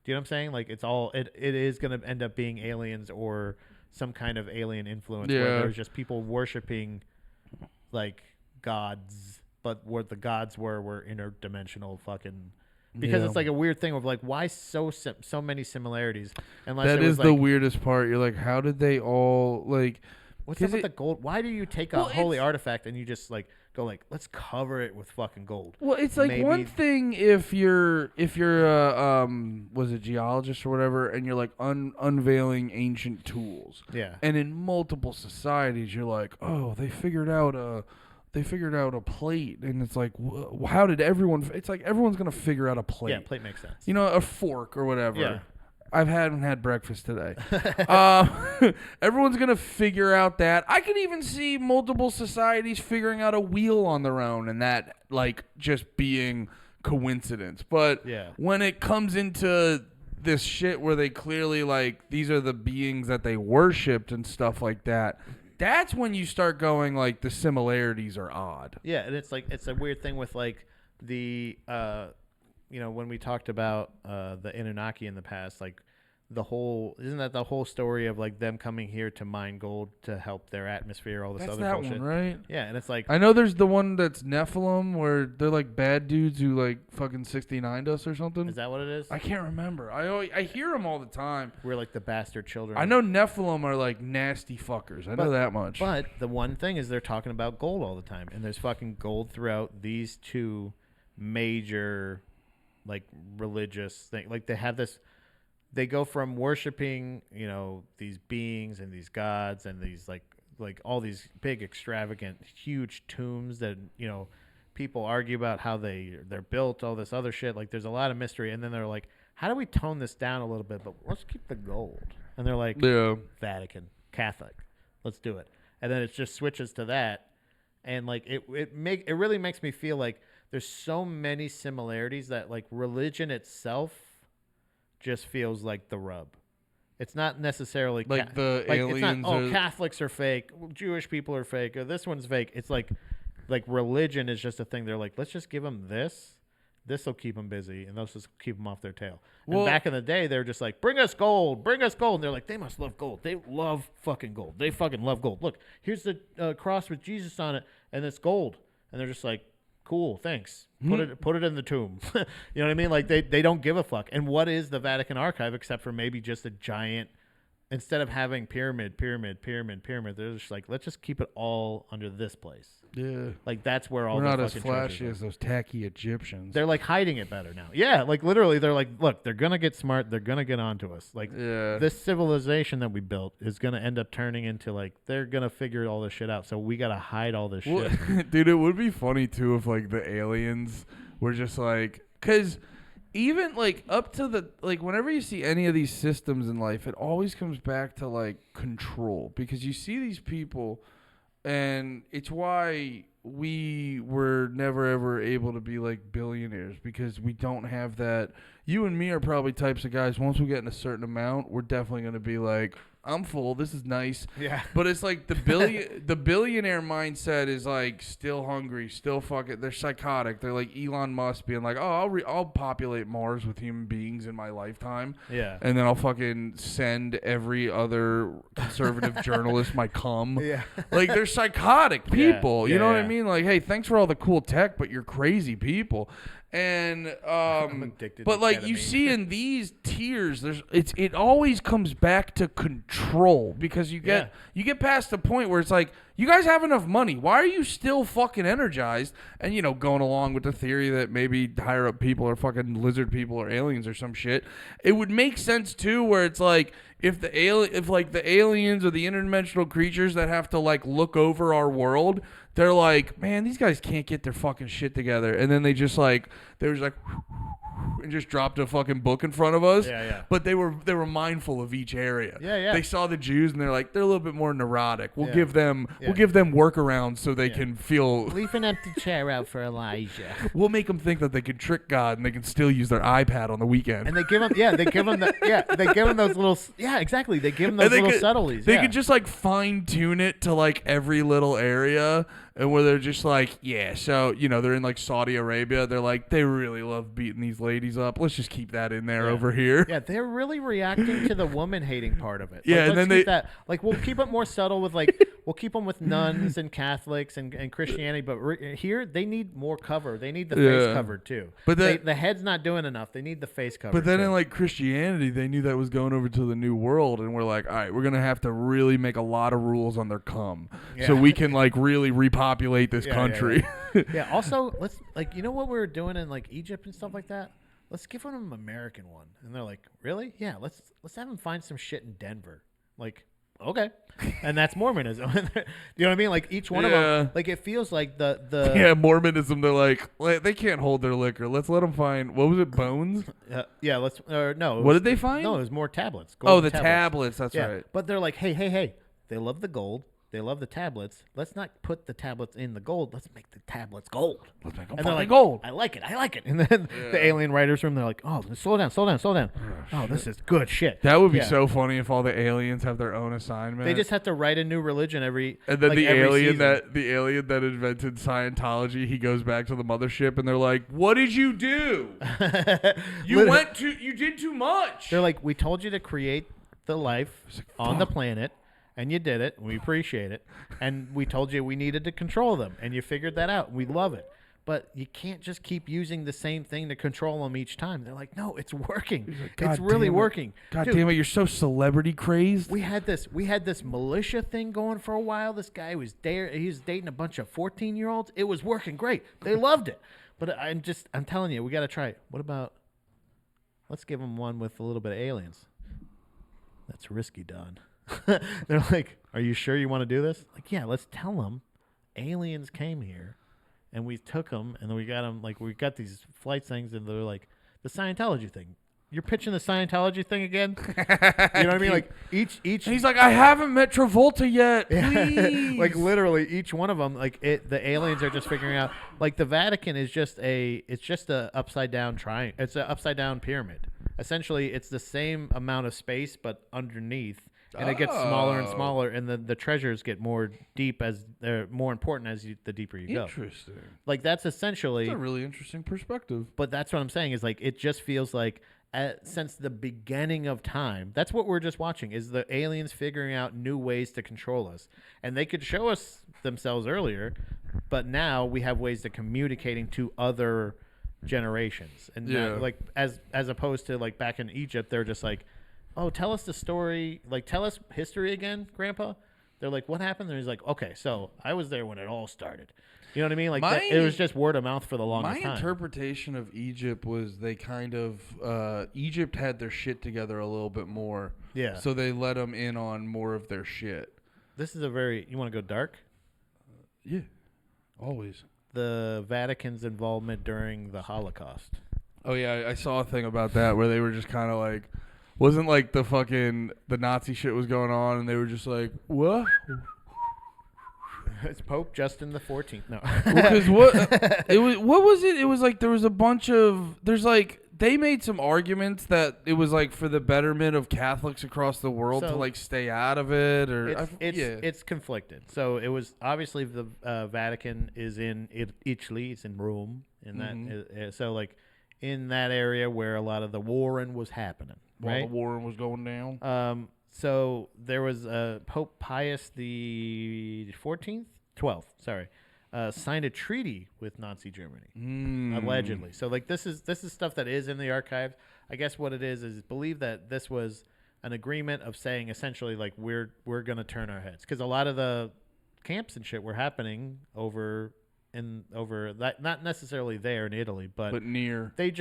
Do you know what I'm saying? Like, it is going to end up being aliens or some kind of alien influence where there's just people worshiping like gods, but what the gods were interdimensional fucking, because it's like a weird thing of like, why so many similarities? Unless that is the weirdest part. You're like, how did they all like? What's up with the gold? Why do you take a holy artifact and you just like go like, let's cover it with fucking gold? Well, it's like one thing if you're was a geologist or whatever, and you're like unveiling ancient tools. Yeah. And in multiple societies, you're like, oh, they figured out a plate, and it's like, how did everyone? It's like everyone's gonna figure out a plate. Yeah, plate makes sense. You know, a fork or whatever. Yeah. I haven't had breakfast today. Everyone's going to figure out that. I can even see multiple societies figuring out a wheel on their own, and that, like, just being coincidence. But when it comes into this shit where they clearly, like, these are the beings that they worshipped and stuff like that, that's when you start going, like, the similarities are odd. Yeah, and it's like, it's a weird thing with, like, the when we talked about the Anunnaki in the past, like, isn't that the whole story of like them coming here to mine gold to help their atmosphere, all this that's other that bullshit? One, right? Yeah, and it's like, I know there's the one that's Nephilim where they're like bad dudes who like fucking 69'd us or something. Is that what it is? I can't remember. I hear them all the time. We're like the bastard children. I know Nephilim are like nasty fuckers. I know that much. But the one thing is they're talking about gold all the time, and there's fucking gold throughout these two major like religious things. Like they have this. They go from worshiping, these beings and these gods and these like all these big, extravagant, huge tombs that, people argue about how they're built, all this other shit. Like, there's a lot of mystery. And then they're like, how do we tone this down a little bit? But let's keep the gold. And they're like, Vatican, Catholic, let's do it. And then it just switches to that. And like, it really makes me feel like there's so many similarities that like religion itself just feels like the rub. It's not necessarily like the aliens. It's not, Catholics are fake, Jewish people are fake, or this one's fake. It's like religion is just a thing. They're like, let's just give them this. This will keep them busy, and they'll just keep them off their tail. And back in the day, they're just like, bring us gold, bring us gold. And they're like, they must love gold. They love fucking gold. They fucking love gold. Look, here's the cross with Jesus on it, and it's gold. And they're just like, cool, thanks. Put it in the tomb. You know what I mean? Like they don't give a fuck. And what is the Vatican archive except for maybe just a giant, instead of having pyramid, they're just like, let's just keep it all under this place. Yeah. Like that's where all we're the not as fucking flashy as those tacky Egyptians. They're like hiding it better now. Yeah, like literally they're like, look, they're gonna get smart, they're gonna get onto us. Like this civilization that we built is gonna end up turning into like, they're gonna figure all this shit out. So we gotta hide all this shit. Dude, it would be funny too if like the aliens were just like, cause even like up to the like whenever you see any of these systems in life, it always comes back to like control, because you see these people, and it's why we were never ever able to be like billionaires, because we don't have that. You and me are probably types of guys, once we get in a certain amount, we're definitely going to be like, I'm full, this is nice. Yeah. But it's like the billionaire mindset is like still hungry, still fucking, they're psychotic. They're like Elon Musk being like, oh, I'll populate Mars with human beings in my lifetime. Yeah. And then I'll fucking send every other conservative journalist my cum. Yeah. Like they're psychotic people. Yeah. You know what I Yeah. mean? Like, hey, thanks for all the cool tech, but you're crazy people. And addicted but to like you ketamine. see in these tiers, it always comes back to control because you get past the point where it's like you guys have enough money. Why are you still fucking energized? And going along with the theory that maybe higher up people are fucking lizard people or aliens or some shit, it would make sense too. Where it's like if the aliens or the interdimensional creatures that have to like look over our world, they're like, man, these guys can't get their fucking shit together, and then they was like and just dropped a fucking book in front of us. Yeah. But they were mindful of each area. Yeah. They saw the Jews and they're like, they're a little bit more neurotic. We'll Yeah. give them workarounds so they can feel. Leave an empty chair out for Elijah. We'll make them think that they can trick God and they can still use their iPad on the weekend. And they give them those little, exactly. They give them those little subtleties. They could just like fine tune it to like every little area, and where they're just like, so they're in like Saudi Arabia. They're like, they really love beating these ladies up. Let's just keep that in there over here. Yeah, they're really reacting to the woman hating part of it. Yeah, and then we'll keep it more subtle with like we'll keep them with nuns and Catholics and Christianity, but here they need more cover. They need the face covered too. But the head's not doing enough. They need the face covered. But then too. in like Christianity, they knew that was going over to the new world, and we're like, all right, we're gonna have to really make a lot of rules on their cum, so we can like really repopulate this country. Yeah. Also, let's what we were doing in like Egypt and stuff like that. Let's give them an American one. And they're like, really? Yeah. Let's have them find some shit in Denver. Like, okay. And that's Mormonism. You know what I mean? Like each one of them. Like it feels like the Mormonism. They're like they can't hold their liquor. Let's let them find. What was it? Bones? Yeah. No. What did they find? No, it was more tablets. The tablets. That's right. But they're like, hey. They love the gold. They love the tablets. Let's not put the tablets in the gold. Let's make the tablets gold. Let's make them and they're like, gold. I like it. And then the alien writers room, they're like, oh, slow down. Oh, this is good shit. That would be so funny if all the aliens have their own assignment. They just have to write a new religion every. And then the alien season. that invented Scientology, he goes back to the mothership, and they're like, "What did you do? You did too much." They're like, "We told you to create the life on the planet." And you did it. We appreciate it. And we told you we needed to control them. And you figured that out. We love it. But you can't just keep using the same thing to control them each time. They're like, no, it's working. It's really working. God damn it, you're so celebrity crazed. We had this militia thing going for a while. This guy was there. He was dating a bunch of 14-year-olds. It was working great. They loved it. But I'm telling you, we got to try it. What about, let's give them one with a little bit of aliens. That's risky, Don. They're like, are you sure you want to do this? Like, yeah, let's tell them aliens came here and we took them and then we got them, like, we got these flight things and they're like, the Scientology thing. You're pitching the Scientology thing again? You know what I mean? Like, each. And he's like, I haven't met Travolta yet. Please. Like, literally, each one of them, like, the aliens are just figuring out, like, the Vatican is just a upside down triangle. It's an upside down pyramid. Essentially, it's the same amount of space, but underneath. And it gets smaller and smaller, and the treasures get more deep as they're more important as the deeper you go. Interesting. Like that's essentially a really interesting perspective. But that's what I'm saying is like it just feels like since the beginning of time, that's what we're just watching is the aliens figuring out new ways to control us, and they could show us themselves earlier, but now we have ways of communicating to other generations, and like as opposed to like back in Egypt, they're just like. Oh, tell us the story. Like, tell us history again, Grandpa. They're like, what happened? And he's like, okay, so I was there when it all started. You know what I mean? Like, it was just word of mouth for the longest time. My interpretation of Egypt was they kind of Egypt had their shit together a little bit more. Yeah. So they let them in on more of their shit. This is you want to go dark? Yeah, always. The Vatican's involvement during the Holocaust. Oh, yeah, I saw a thing about that where they were just kind of like, wasn't like the Nazi shit was going on, and they were just like, what? It's Pope Justin the 14th. No, because what was it? It was like there was a bunch of they made some arguments that it was like for the betterment of Catholics across the world to like stay out of it, or it's conflicted. So it was obviously the Vatican is in Italy, it's in Rome, in that so like in that area where a lot of the warring was happening. While the war was going down. So there was Pope Pius the 12th, sorry. signed a treaty with Nazi Germany, allegedly. So like this is stuff that is in the archives. I guess what it is believe that this was an agreement of saying essentially like we're gonna turn our heads, because a lot of the camps and shit were happening over that, not necessarily there in Italy, but near. They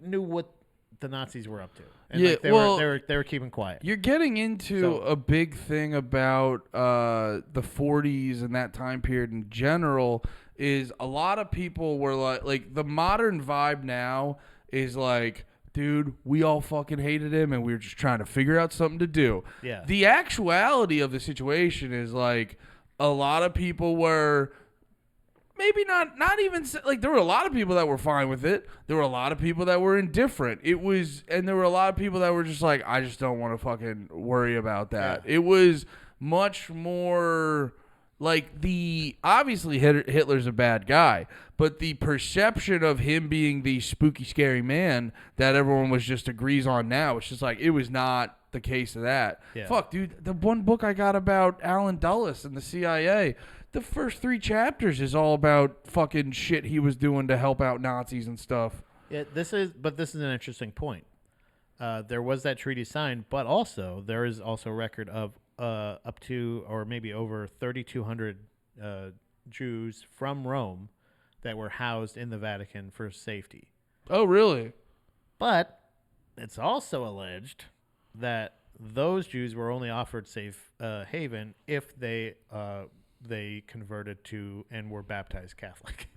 knew what the Nazis were up to, and yeah, like they were keeping quiet. You're getting into a big thing about the 40s and that time period in general. Is a lot of people were like the modern vibe now is like, dude, we all fucking hated him and we were just trying to figure out something to do. Yeah. The actuality of the situation is like a lot of people were maybe not even like, there were a lot of people that were fine with it. There were a lot of people that were indifferent. And there were a lot of people that were just like, I just don't want to fucking worry about that. Yeah. It was much more like obviously Hitler's a bad guy, but the perception of him being the spooky, scary man that everyone was just agrees on now, it's just like, it was not the case of that. Yeah. Fuck, dude, the one book I got about Allen Dulles and the CIA, the first 3 chapters is all about fucking shit he was doing to help out Nazis and stuff. Yeah, this is an interesting point. There was that treaty signed, but also there is also record of up to or maybe over 3,200 Jews from Rome that were housed in the Vatican for safety. Oh, really? But it's also alleged that those Jews were only offered safe haven if they converted to and were baptized Catholic.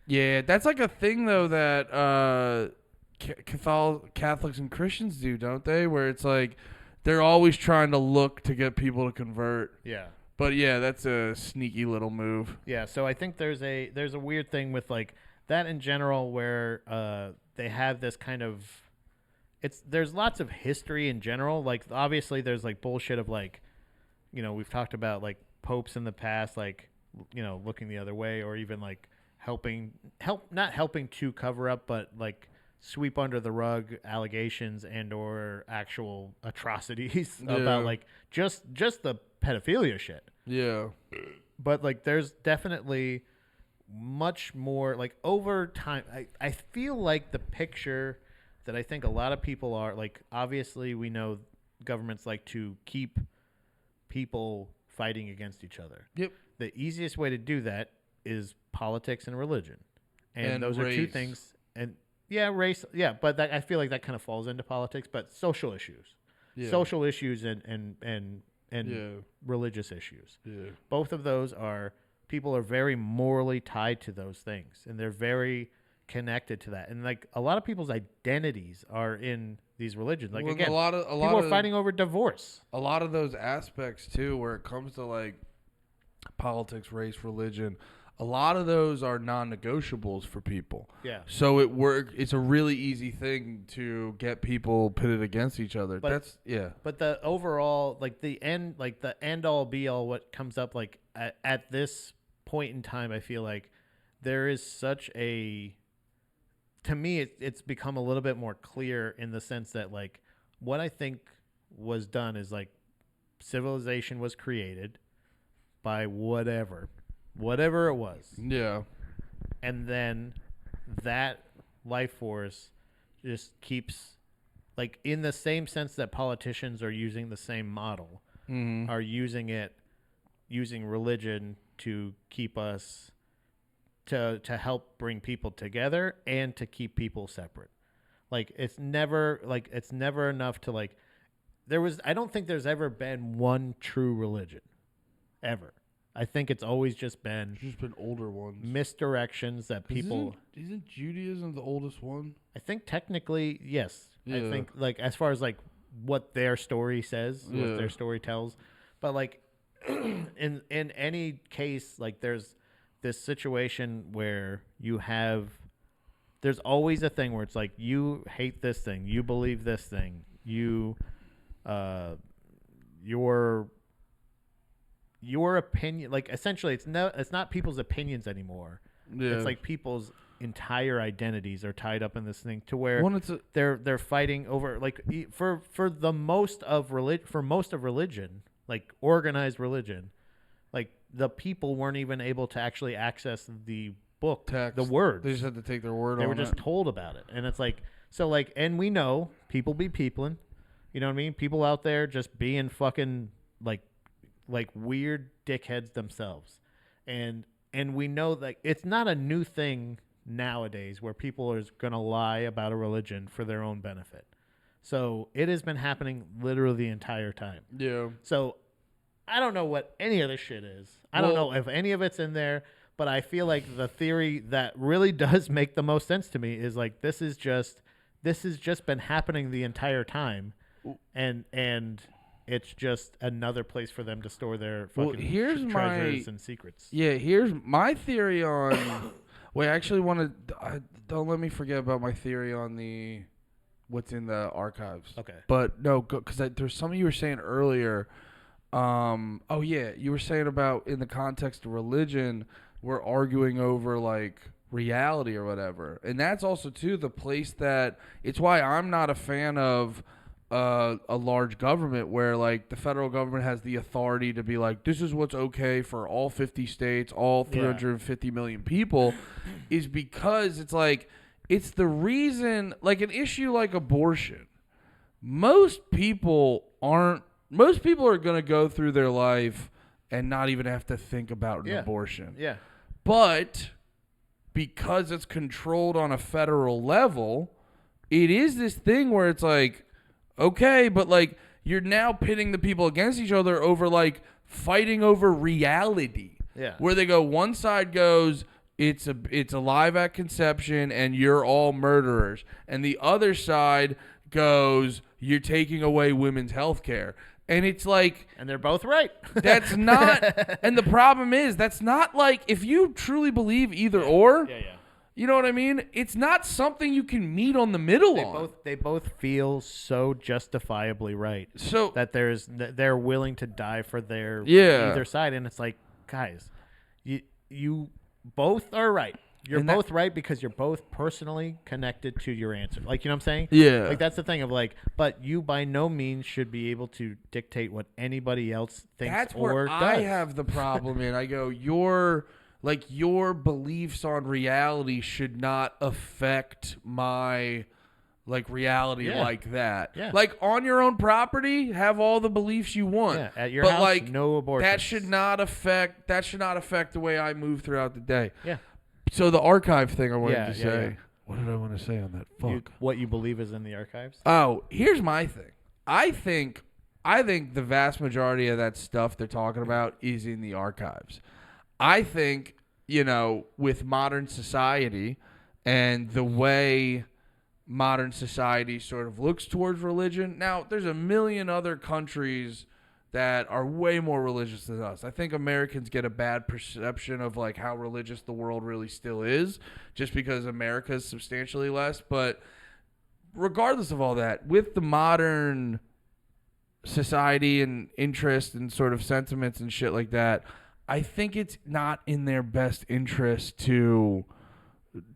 Yeah, that's like a thing though that Catholics and Christians do, don't they? Where it's like they're always trying to look to get people to convert. Yeah. But yeah, that's a sneaky little move. Yeah, so I think there's a weird thing with like that in general where they have this kind of there's lots of history in general. Like obviously there's like bullshit of like, you know, we've talked about like popes in the past, like, you know, looking the other way, or even like not helping to cover up, but like sweep under the rug allegations and or actual atrocities about like just the pedophilia shit. Yeah. But like there's definitely much more like over time. I feel like the picture that I think a lot of people are like, obviously we know governments like to keep people fighting against each other. Yep. The easiest way to do that is politics and religion. And those race. Are two things. And yeah, race. Yeah, but I feel like that kind of falls into politics, but social issues. Yeah. Social issues and religious issues. Yeah. Both of those people are very morally tied to those things, and they're very connected to that. And like a lot of people's identities are in these religions. Like again, people are fighting over divorce. A lot of those aspects too, where it comes to like politics, race, religion, a lot of those are non-negotiables for people. Yeah. So it's a really easy thing to get people pitted against each other. But the overall, like the end all be all, what comes up like at this point in time, I feel like there is such a, to me, it's become a little bit more clear in the sense that like what I think was done is like civilization was created by whatever it was. Yeah. And then that life force just keeps, like, in the same sense that politicians are using the same model, are using religion to keep us, to help bring people together and to keep people separate. Like, it's never enough to, like, I don't think there's ever been one true religion. Ever. I think it's always just been older ones. Misdirections that people... Isn't Judaism the oldest one? I think technically, yes. Yeah. I think, like, as far as, like, what their story says, what their story tells. But, like, in any case, like, there's this situation where you have... There's always a thing where it's like, you hate this thing, you believe this thing, your opinion, like essentially it's not people's opinions anymore. Yeah. It's like people's entire identities are tied up in this thing to where they're fighting over, like, for most of religion, like organized religion, like the people weren't even able to actually access the book, Text. the words. They just had to take their word on it. They were just told about it. And it's like, so like, and we know people be peopling, you know what I mean? People out there just being fucking like weird dickheads themselves. And we know that it's not a new thing nowadays where people are going to lie about a religion for their own benefit. So it has been happening literally the entire time. Yeah. So I don't know what any of this shit is. I don't know if any of it's in there, but I feel like the theory that really does make the most sense to me is like this has just been happening the entire time, and it's just another place for them to store their fucking treasures and secrets. Yeah, here's my theory on. Wait, I actually want to. Don't let me forget about my theory on what's in the archives. Okay. But no, because there's something you were saying earlier. Oh yeah, you were saying about in the context of religion, we're arguing over like reality or whatever, and that's also too the place that it's why I'm not a fan of a large government where like the federal government has the authority to be like this is what's okay for all 50 states, all 350 million people, is because it's like it's the reason like an issue like abortion. Most people are going to go through their life and not even have to think about an abortion. Yeah. But because it's controlled on a federal level, it is this thing where it's like, okay, but like you're now pitting the people against each other over like fighting over reality. Yeah. Where they go, one side goes, it's alive at conception and you're all murderers. And the other side goes, you're taking away women's health care. And it's like... And they're both right. That's not... And the problem is, that's not like... If you truly believe either or... Yeah. You know what I mean? It's not something you can meet on the middle on. They both feel so justifiably right. So... That they're willing to die for their... Yeah. Either side. And it's like, guys, you both are right. You're both right because you're both personally connected to your answer. Like, you know what I'm saying? Yeah. Like, that's the thing of like, but you by no means should be able to dictate what anybody else thinks that's or where does. I have the problem in. I go, your beliefs on reality should not affect my like reality like that. Yeah. Like on your own property, have all the beliefs you want. Yeah. At your but house, like, no abortion. That should not affect the way I move throughout the day. Yeah. So the archive thing I wanted to say. Yeah. What did I want to say on that? Fuck. What you believe is in the archives? Oh, here's my thing. I think the vast majority of that stuff they're talking about is in the archives. I think, with modern society and the way modern society sort of looks towards religion. Now, there's a million other countries that are way more religious than us. I think Americans get a bad perception of like how religious the world really still is just because America is substantially less. But regardless of all that, with the modern society and interest and sort of sentiments and shit like that, I think it's not in their best interest to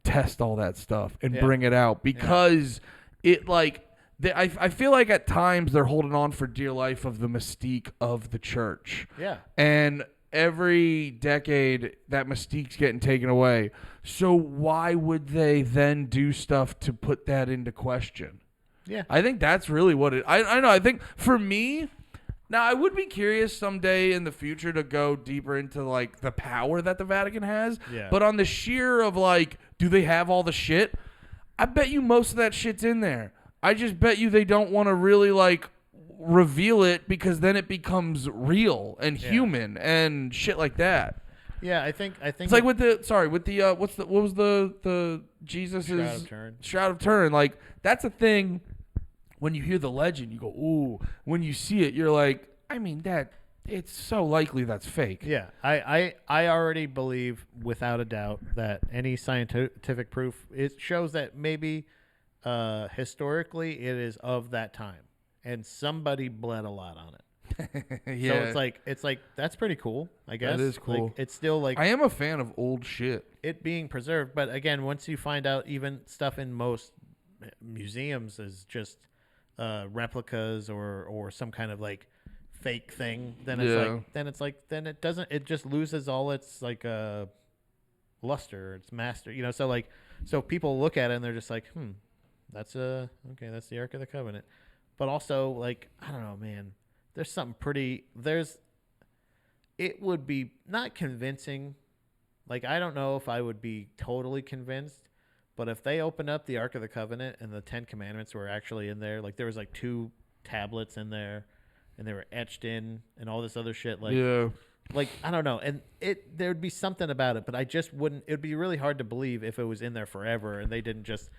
test all that stuff and bring it out because it like... I feel like at times they're holding on for dear life of the mystique of the church. Yeah. And every decade, that mystique's getting taken away. So why would they then do stuff to put that into question? Yeah. I think that's really what it... I know. I think for me... Now, I would be curious someday in the future to go deeper into, like, the power that the Vatican has. Yeah. But on the sheer of, like, do they have all the shit? I bet you most of that shit's in there. I just bet you they don't want to really like reveal it because then it becomes real and human and shit like that. Yeah, I think it's like with the what was the Jesus's Shroud of Turin. Like that's a thing. When you hear the legend, you go ooh. When you see it, you're like, I mean that it's so likely that's fake. Yeah, I already believe without a doubt that any scientific proof it shows that maybe. Historically it is of that time and somebody bled a lot on it. So it's like that's pretty cool, I guess. That is cool. Like, it's still like I am a fan of old shit. It being preserved, but again, once you find out even stuff in most museums is just replicas or some kind of like fake thing, then it doesn't, it just loses all its like luster, its master, so people look at it and they're just like, that's okay, that's the Ark of the Covenant. But also, like, I don't know, man, there's something it would be not convincing. Like, I don't know if I would be totally convinced, but if they opened up the Ark of the Covenant and the 10 Commandments were actually in there, like there was like 2 tablets in there and they were etched in and all this other shit, like, like, I don't know. And there'd be something about it, but I just wouldn't, it'd be really hard to believe if it was in there forever and they didn't just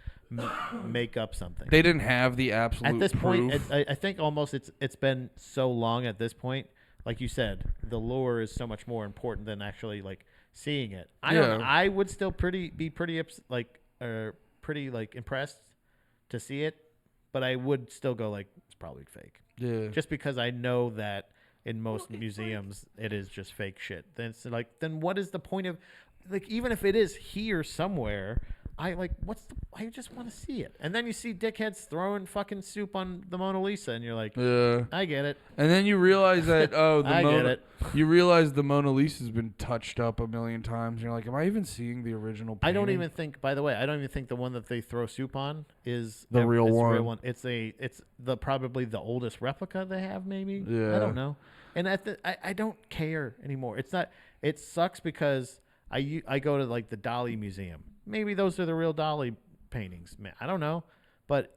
make up something. They didn't have the absolute at this proof. point. I think almost it's been so long at this point. Like you said, the lore is so much more important than actually like seeing it. I would still be pretty impressed to see it, but I would still go like, it's probably fake. Yeah. Just because I know that in most museums it is just fake shit. Then it's like, then what is the point of, like, even if it is here somewhere, I just want to see it. And then you see dickheads throwing fucking soup on the Mona Lisa, and you're like, I get it. And then you realize that get it. You realize the Mona Lisa's been touched up a million times. And you're like, am I even seeing the original painting? I don't even think. By the way, I don't even think the one that they throw soup on is the real one. The real one. It's probably the oldest replica they have. Maybe. Yeah. I don't know. And I don't care anymore. It's not. It sucks because I go to like the Dali Museum. Maybe those are the real Dali paintings, man. I don't know, but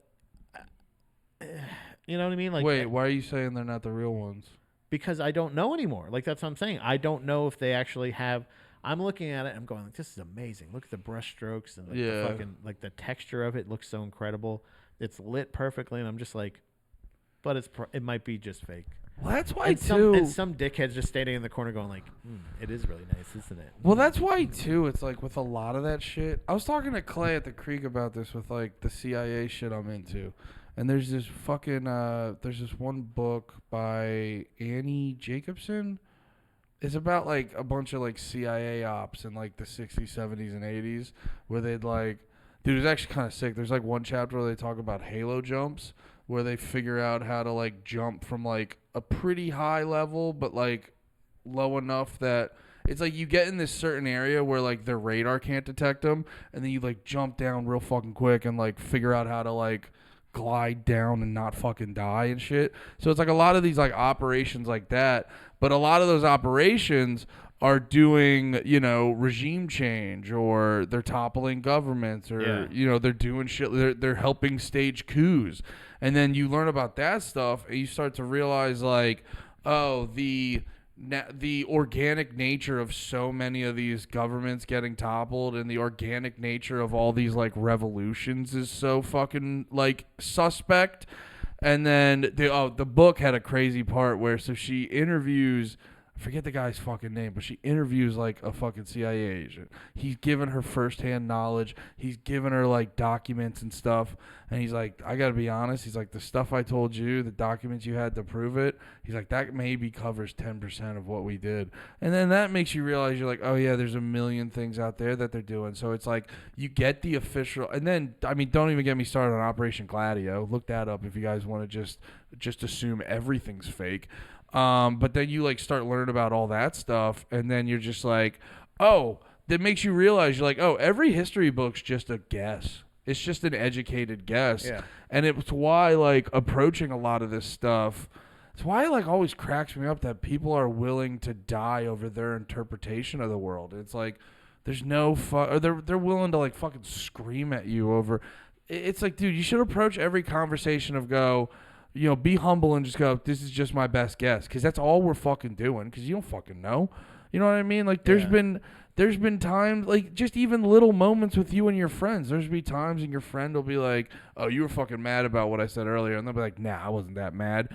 you know what I mean. Like, wait, why are you saying they're not the real ones? Because I don't know anymore. Like, that's what I'm saying. I don't know if they actually have. I'm looking at it. And I'm going like, this is amazing. Look at the brush strokes and the fucking, like, the texture of it looks so incredible. It's lit perfectly, and I'm just like, but it might be just fake. Well, that's why, and too. Some dickhead's just standing in the corner going like, it is really nice, isn't it? Well, that's why, too. It's like with a lot of that shit. I was talking to Clay at the Creek about this with, like, the CIA shit I'm into. And there's this fucking, there's this one book by Annie Jacobson. It's about, like, a bunch of, like, CIA ops in, like, the 60s, 70s, and 80s. Where they'd, like, dude, it's actually kind of sick. There's, like, one chapter where they talk about halo jumps. Where they figure out how to, like, jump from, like, a pretty high level, but, like, low enough that it's like you get in this certain area where, like, their radar can't detect them, and then you, like, jump down real fucking quick and, like, figure out how to, like, glide down and not fucking die and shit. So it's, like, a lot of these, like, operations like that, but a lot of those operations are doing, you know, regime change, or they're toppling governments, or, you know, they're doing shit, they're helping stage coups. And then you learn about that stuff, and you start to realize, like, oh, the organic nature of so many of these governments getting toppled, and the organic nature of all these, like, revolutions is so fucking, like, suspect. And then the book had a crazy part where, so she interviews, I forget the guy's fucking name, but she interviews, like, a fucking CIA agent. He's given her firsthand knowledge. He's given her, like, documents and stuff. And he's like, I got to be honest. He's like, the stuff I told you, the documents you had to prove it, he's like, that maybe covers 10% of what we did. And then that makes you realize, you're like, oh, yeah, there's a million things out there that they're doing. So it's like, you get the official. And then, I mean, don't even get me started on Operation Gladio. Look that up if you guys want to just assume everything's fake. But then you, like, start learning about all that stuff, and then you're just like, oh, that makes you realize, you're like, oh, every history book's just a guess. It's just an educated guess. Yeah. And it's why, like, approaching a lot of this stuff, it's why it, like, always cracks me up that people are willing to die over their interpretation of the world. It's like, there's no or they're willing to, like, fucking scream at you over. It's like, dude, you should approach every conversation of go, you know, be humble and just go, this is just my best guess. Because that's all we're fucking doing. Because you don't fucking know. You know what I mean? Like, there's been times, like, just even little moments with you and your friends. There's be times and your friend will be like, oh, you were fucking mad about what I said earlier. And they'll be like, nah, I wasn't that mad.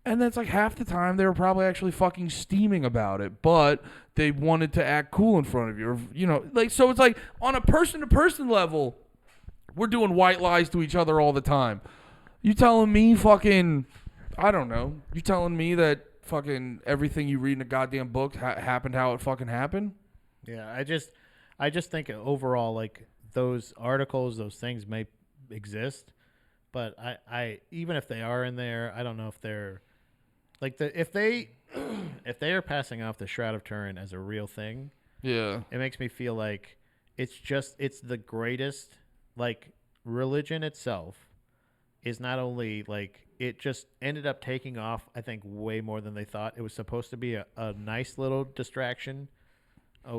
And that's like half the time they were probably actually fucking steaming about it. But they wanted to act cool in front of you. Or, you know, like, so it's like on a person-to-person level, we're doing white lies to each other all the time. You telling me fucking, I don't know, you telling me that fucking everything you read in a goddamn book happened how it fucking happened? Yeah, I just think overall, like, those articles, those things may exist, but I even if they are in there, I don't know if they're Like if they are passing off the Shroud of Turin as a real thing, Yeah. it makes me feel like it's the greatest, like, religion itself is not only like it just ended up taking off, I think, way more than they thought. It was supposed to be a nice little distraction,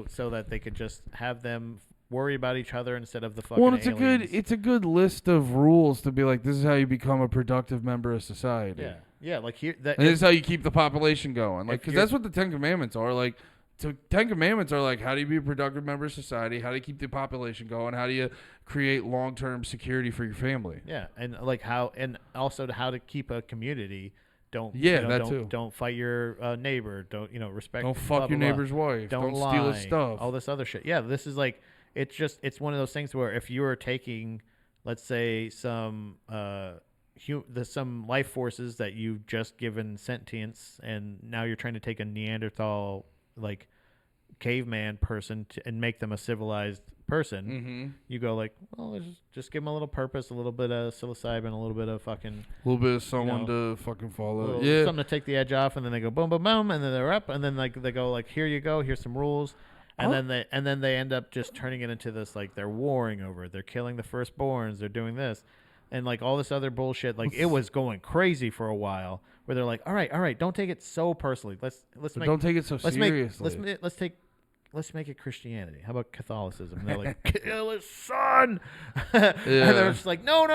so that they could just have them worry about each other instead of the fucking aliens. It's a good list of rules to be like, this is how you become a productive member of society. Yeah, yeah. Like here, And this is how you keep the population going. Like, because that's what the Ten Commandments are. Like, so Ten Commandments are like, how do you be a productive member of society? How do you keep the population going? How do you create long-term security for your family? Yeah, and like how, and also how to keep a community. Don't don't fight your neighbor. Don't respect. Don't fuck blah, your blah, blah. neighbor's wife. Don't lie, steal his stuff. All this other shit. Yeah, this is like it's one of those things where if you are taking, let's say, some some life forces that you've just given sentience, and now you're trying to take a Neanderthal like caveman person and make them a civilized person. Mm-hmm. You go like, well, let's just give them a little purpose, a little bit of psilocybin, a little bit of fucking, a little bit of someone to fucking follow. Yeah, something to take the edge off, and then they go boom, boom, boom, and then they're up, and then like they go like, here you go, here's some rules. And then they end up just turning it into this, like, they're warring over it. They're killing the firstborns. They're doing this, and like all this other bullshit. Like it was going crazy for a while, where they're like, all right, don't take it so personally. Don't take it so seriously. Let's make it Christianity. How about Catholicism? And they're like, kill his son. And they're just like, no.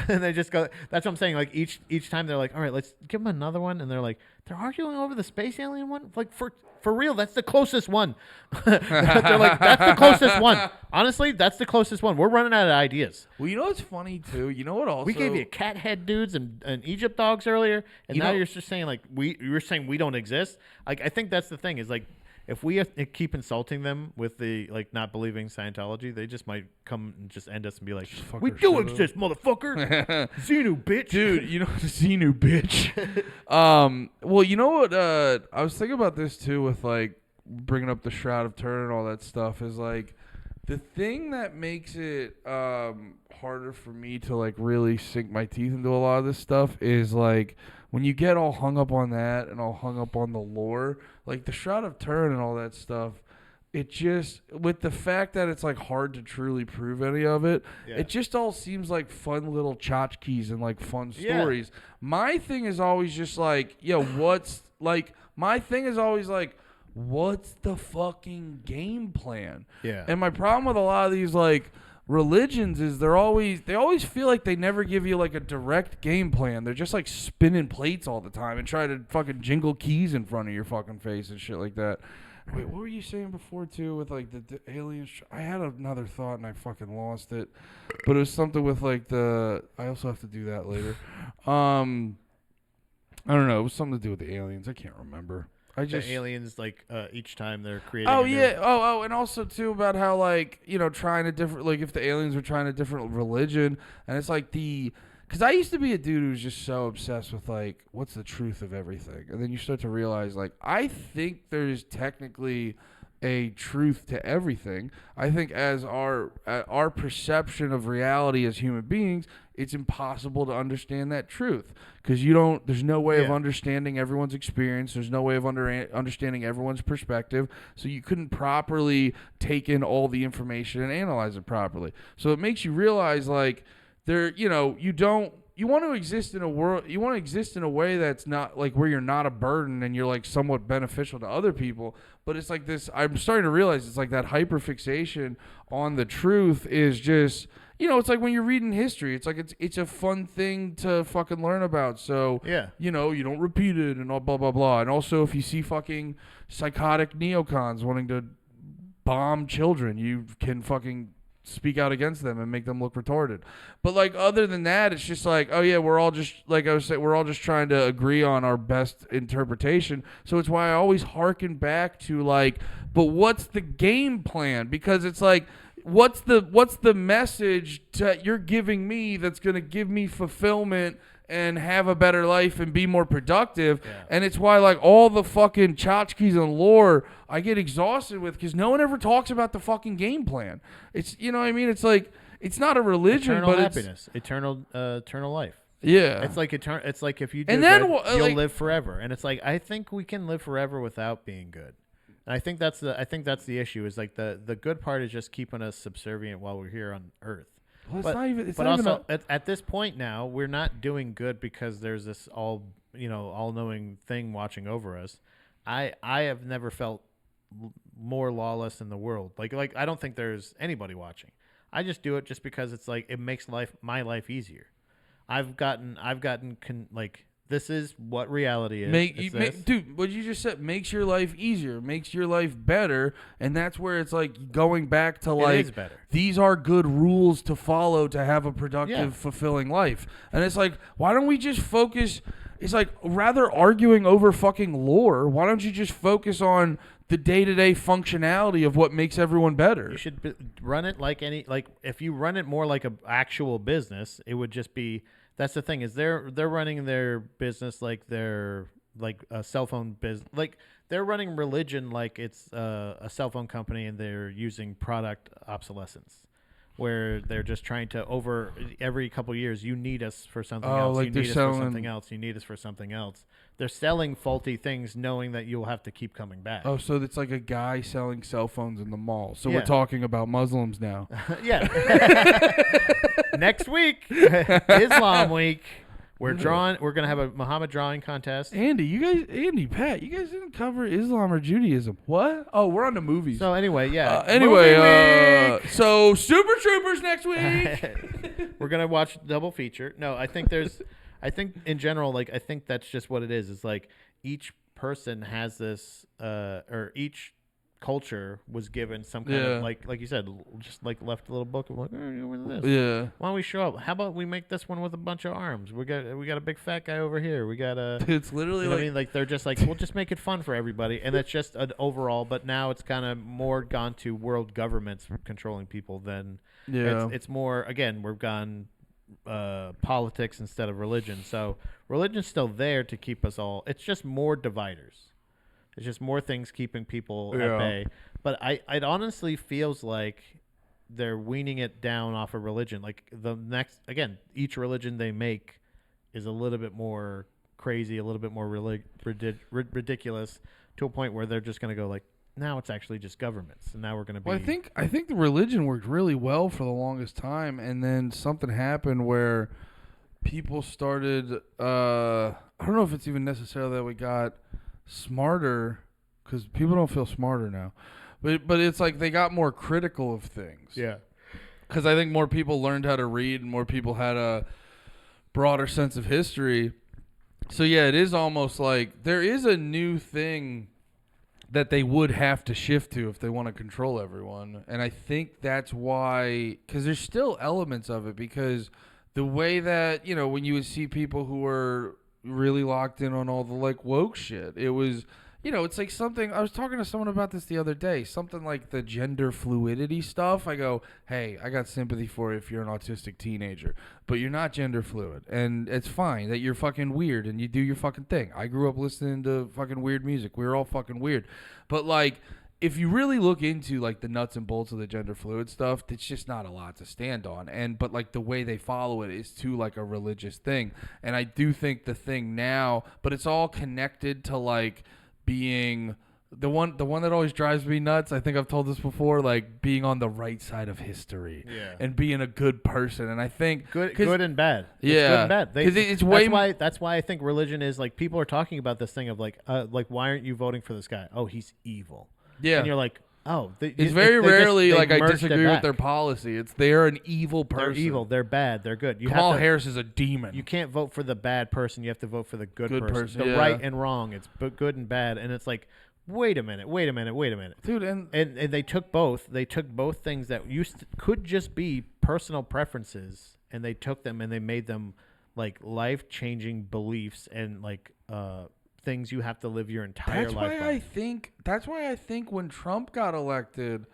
And they just go. That's what I'm saying. Like each time they're like, all right, let's give them another one. And they're like, they're arguing over the space alien one. Like for real, that's the closest one. They're like, that's the closest one. Honestly, that's the closest one. We're running out of ideas. Well, you know what's funny too? You know what also? We gave you cat head dudes and Egypt dogs earlier, and now you're just saying like you're saying we don't exist. Like I think that's the thing is like, if we keep insulting them with the like not believing Scientology, they just might come and just end us and be like, "We do exist, motherfucker, Xenu bitch, dude." You know, Xenu bitch. Well, you know what? I was thinking about this too with like bringing up the Shroud of Turin and all that stuff. Is like the thing that makes it harder for me to like really sink my teeth into a lot of this stuff is like, when you get all hung up on that and all hung up on the lore, like the Shroud of Turin and all that stuff, it just, with the fact that it's like hard to truly prove any of it, it just all seems like fun little tchotchkes and like fun stories. My thing is always just like, what's the fucking game plan? Yeah. And my problem with a lot of these like religions is they always feel like they never give you like a direct game plan. They're just like spinning plates all the time and try to fucking jingle keys in front of your fucking face and shit like that. Wait, what were you saying before too with like the aliens? I had another thought and I fucking lost it, but it was something with like I also have to do that later. I don't know. It was something to do with the aliens. I can't remember. The aliens, like, each time they're creating. Oh, yeah. And also, too, about how, like, trying a different, like, if the aliens were trying a different religion, and it's like because I used to be a dude who was just so obsessed with, like, what's the truth of everything? And then you start to realize, like, I think there's technically a truth to everything. I think as our perception of reality as human beings, it's impossible to understand that truth because there's no way of understanding everyone's experience. There's no way of understanding everyone's perspective. So you couldn't properly take in all the information and analyze it properly. So it makes you realize like you want to exist in a world, you want to exist in a way that's not like where you're not a burden and you're like somewhat beneficial to other people. But it's like this, I'm starting to realize it's like that hyperfixation on the truth is just, it's like when you're reading history, it's like it's a fun thing to fucking learn about. So, you don't repeat it and all blah, blah, blah. And also if you see fucking psychotic neocons wanting to bomb children, you can fucking speak out against them and make them look retarded. But like other than that, it's just like, oh yeah, we're all just like I was saying, we're all just trying to agree on our best interpretation. So it's why I always harken back to like, but what's the game plan? Because it's like, what's the message that you're giving me that's going to give me fulfillment and have a better life and be more productive? And it's why like all the fucking tchotchkes and lore I get exhausted with because no one ever talks about the fucking game plan. It's, what I mean? It's like, it's not a religion, eternal but happiness, eternal life. Yeah. It's like it's like if you do And then good, you'll live forever. And it's like I think we can live forever without being good. And I think that's the issue. Is like the good part is just keeping us subservient while we're here on Earth. Well, it's but not even. It's but not also even at this point now, we're not doing good because there's this all-knowing thing watching over us. I have never felt more lawless in the world. Like I don't think there's anybody watching. I just do it just because it's like it makes my life easier. I've gotten like this is what reality is. Dude, what you just said makes your life easier, makes your life better, and that's where it's like going back to like it is better. These are good rules to follow to have a productive, fulfilling life. And it's like, why don't we just focus? It's like rather arguing over fucking lore. Why don't you just focus on the day-to-day functionality of what makes everyone better? You should run it like if you run it more like an actual business, it would just be. That's the thing is they're running their business like they're like a cell phone business. Like they're running religion like it's a cell phone company, and they're using product obsolescence, where they're just trying to over every couple of years. You need us for something else. Like you they're need us selling for something else. You need us for something else. They're selling faulty things, knowing that you'll have to keep coming back. Oh, so it's like a guy selling cell phones in the mall. So Yeah. we're talking about Muslims now. Yeah. Next week, Islam week. We're gonna have a Muhammad drawing contest. Andy, Pat, you guys didn't cover Islam or Judaism. What? Oh, we're on the movies. So anyway, yeah. Movie week. So Super Troopers next week. We're gonna watch double feature. No, I think in general, like I think that's just what it is. It's like each person has this, or each culture was given some kind of like you said, just like left a little book of like, what's this? Yeah. Why don't we show up? How about we make this one with a bunch of arms? We got a big fat guy over here. We got a. It's literally what I mean, like they're just like, we'll just make it fun for everybody, and it's just an overall. But now it's kind of more gone to world governments controlling people than. Yeah. It's more again. We've gone. Politics instead of religion. So religion's still there to keep us all. It's just more dividers. It's just more things keeping people at bay. But it honestly feels like they're weaning it down off of religion. Like the next, again, each religion they make is a little bit more crazy, a little bit more ridiculous, to a point where they're just going to go like, now it's actually just governments, and now we're going to be. Well, I think the religion worked really well for the longest time, and then something happened where people started. I don't know if it's even necessarily that we got smarter, because people don't feel smarter now, but it's like they got more critical of things. Yeah. Because I think more people learned how to read, and more people had a broader sense of history. So yeah, it is almost like there is a new thing that they would have to shift to if they want to control everyone. And I think that's why, because there's still elements of it, because the way that, when you would see people who were really locked in on all the like woke shit, it was, it's like something, I was talking to someone about this the other day, something like the gender fluidity stuff. I go, hey, I got sympathy for you if you're an autistic teenager, but you're not gender fluid, and it's fine that you're fucking weird and you do your fucking thing. I grew up listening to fucking weird music. We were all fucking weird. But like, if you really look into like the nuts and bolts of the gender fluid stuff, it's just not a lot to stand on. But like the way they follow it is to like a religious thing. And I do think the thing now, but it's all connected to like being the one that always drives me nuts. I think I've told this before, like being on the right side of history, and being a good person. And I think good and bad. Yeah, it's good and bad. It's way that's why I think religion is like, people are talking about this thing of like why aren't you voting for this guy? Oh, he's evil. Yeah, and you're like, oh, it's very rarely like I disagree with their policy. It's they're an evil person. They're evil. They're bad. They're good. Kamala Harris is a demon. You can't vote for the bad person. You have to vote for the good person. The yeah. right and wrong. It's good and bad. And it's like, wait a minute, dude. And they took both. They took both things that could just be personal preferences, and they took them and they made them like life-changing beliefs and like things you have to live your entire life by. That's why I think when Trump got elected,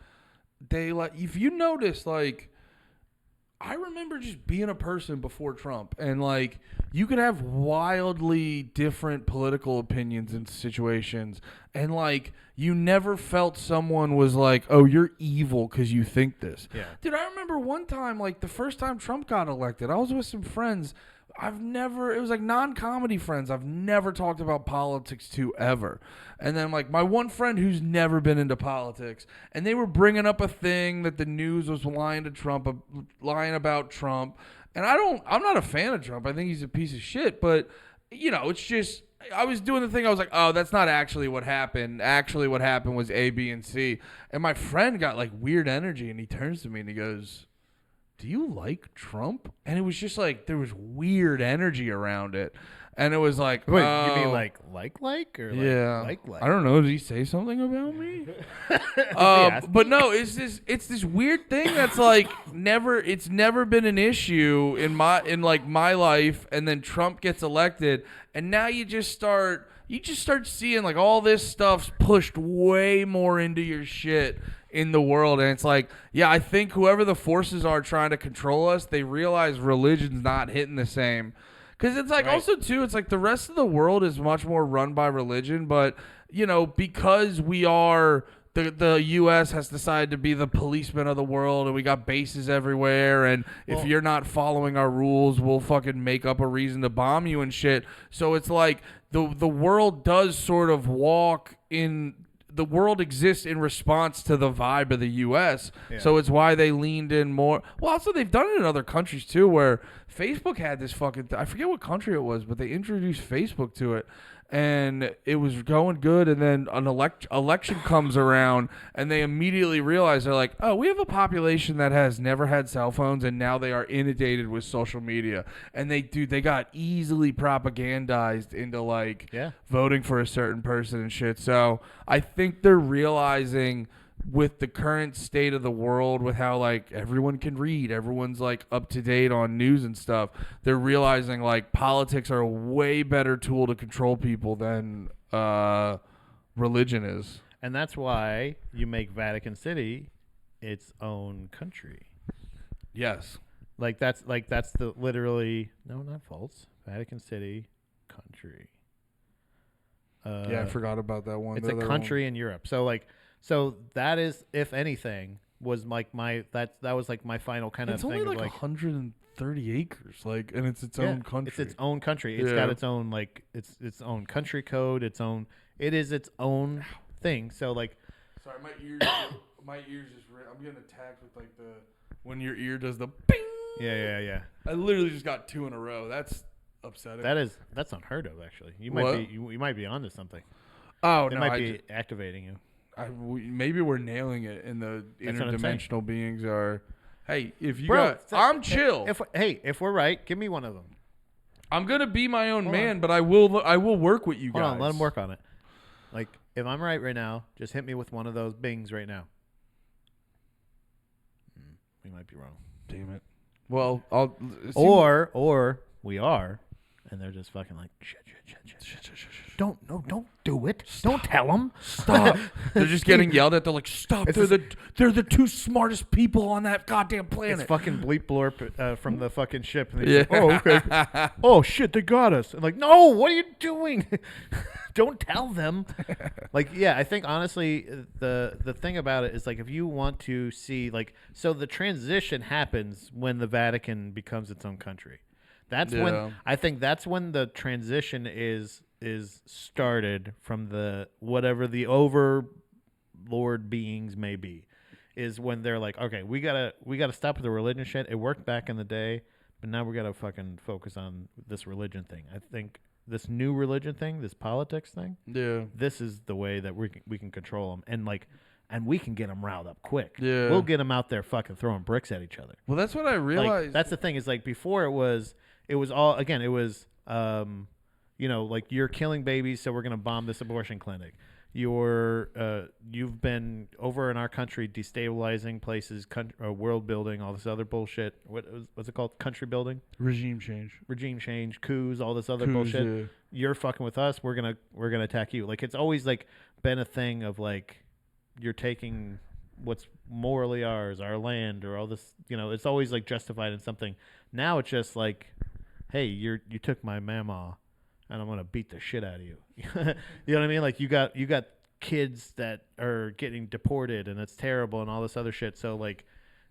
they like, if you notice, like, I remember just being a person before Trump, and like you could have wildly different political opinions in situations, and like you never felt someone was like, oh, you're evil because you think this. Yeah. Dude, I remember one time, like the first time Trump got elected, I was with some friends. it was like non-comedy friends I've never talked about politics to ever. And then like my one friend who's never been into politics, and they were bringing up a thing that the news was lying about Trump. And I'm not a fan of Trump. I think he's a piece of shit, but it's just, I was doing the thing. I was like, oh, that's not actually what happened. Actually, what happened was A, B, and C. And my friend got like weird energy, and he turns to me and he goes, do you like Trump? And it was just like, there was weird energy around it. And it was like, wait, you mean like or yeah, like? I don't know. Did he say something about me? But no, it's this weird thing that's like it's never been an issue in my life. And then Trump gets elected, and now you just start seeing like all this stuff's pushed way more into your shit in the world. And it's like, yeah, I think whoever the forces are trying to control us, they realize religion's not hitting the same. Because it's like, right. Also, too, it's like the rest of the world is much more run by religion. But, because we are, the U.S. has decided to be the policeman of the world, and we got bases everywhere. And if you're not following our rules, we'll fucking make up a reason to bomb you and shit. So it's like the world does sort of the world exists in response to the vibe of the U.S., So it's why they leaned in more. Well, also, they've done it in other countries, too, where Facebook had this fucking... I forget what country it was, but they introduced Facebook to it, and it was going good, and then an election comes around, and they immediately realize, they're like, oh, we have a population that has never had cell phones, and now they are inundated with social media. And they got easily propagandized into, like, voting for a certain person and shit. So I think they're realizing, with the current state of the world, with how like everyone can read, everyone's like up to date on news and stuff, they're realizing like politics are a way better tool to control people than religion is. And that's why you make Vatican City its own country. Yes. That's the literally, no, not false. Vatican City country. Yeah, I forgot about that one. It's a country in Europe. So that is, if anything, was like that was like my final kind of thing. It's only like 130 acres, like, and it's its own country. It's its own country. It's got its own like its own country code. It is its own thing. So like, sorry, my ears just. I'm getting attacked with like when your ear does the ping. Yeah. I literally just got 2 in a row. That's upsetting. That's unheard of, actually. You might be onto something. Oh, it might be activating you. Maybe we're nailing it, and the interdimensional beings are. Hey, if you I'm chill. If we're right, give me one of them. I'm gonna be my own man, but I will work with you guys. Hold on, let him work on it. Like, if I'm right now, just hit me with one of those bings right now. We might be wrong. Damn it. Well, or we are, and they're just fucking like shit. Don't do it. Stop. Don't tell them. Stop. They're just getting yelled at. They're like, stop. They're the 2 smartest people on that goddamn planet. It's fucking bleep blorp from the fucking ship. And say, oh, okay. Oh shit, they got us. And like, no, what are you doing? Don't tell them. Like, yeah, I think honestly, the thing about it is like, if you want to see like, so the transition happens when the Vatican becomes its own country. That's when I think that's when the transition is started from the whatever the overlord beings may be, is when they're like, okay, we gotta stop with the religion shit. It worked back in the day, but now we gotta fucking focus on this religion thing. I think this new religion thing, this politics thing, this is the way that we can control them, and we can get them riled up quick. Yeah, we'll get them out there fucking throwing bricks at each other. Well, that's what I realized. Like, that's the thing, is like before it was all, again, it was, like, you're killing babies, so we're going to bomb this abortion clinic. You've been over in our country destabilizing places, world building, all this other bullshit. What's it called? Country building? Regime change, coups, all this other bullshit. Yeah. You're fucking with us. We're gonna attack you. Like, it's always like been a thing of like, you're taking what's morally ours, our land, or all this. It's always like justified in something. Now it's just like, hey, you took my mama, and I'm gonna beat the shit out of you. You know what I mean? Like, you got kids that are getting deported, and it's terrible, and all this other shit. So like,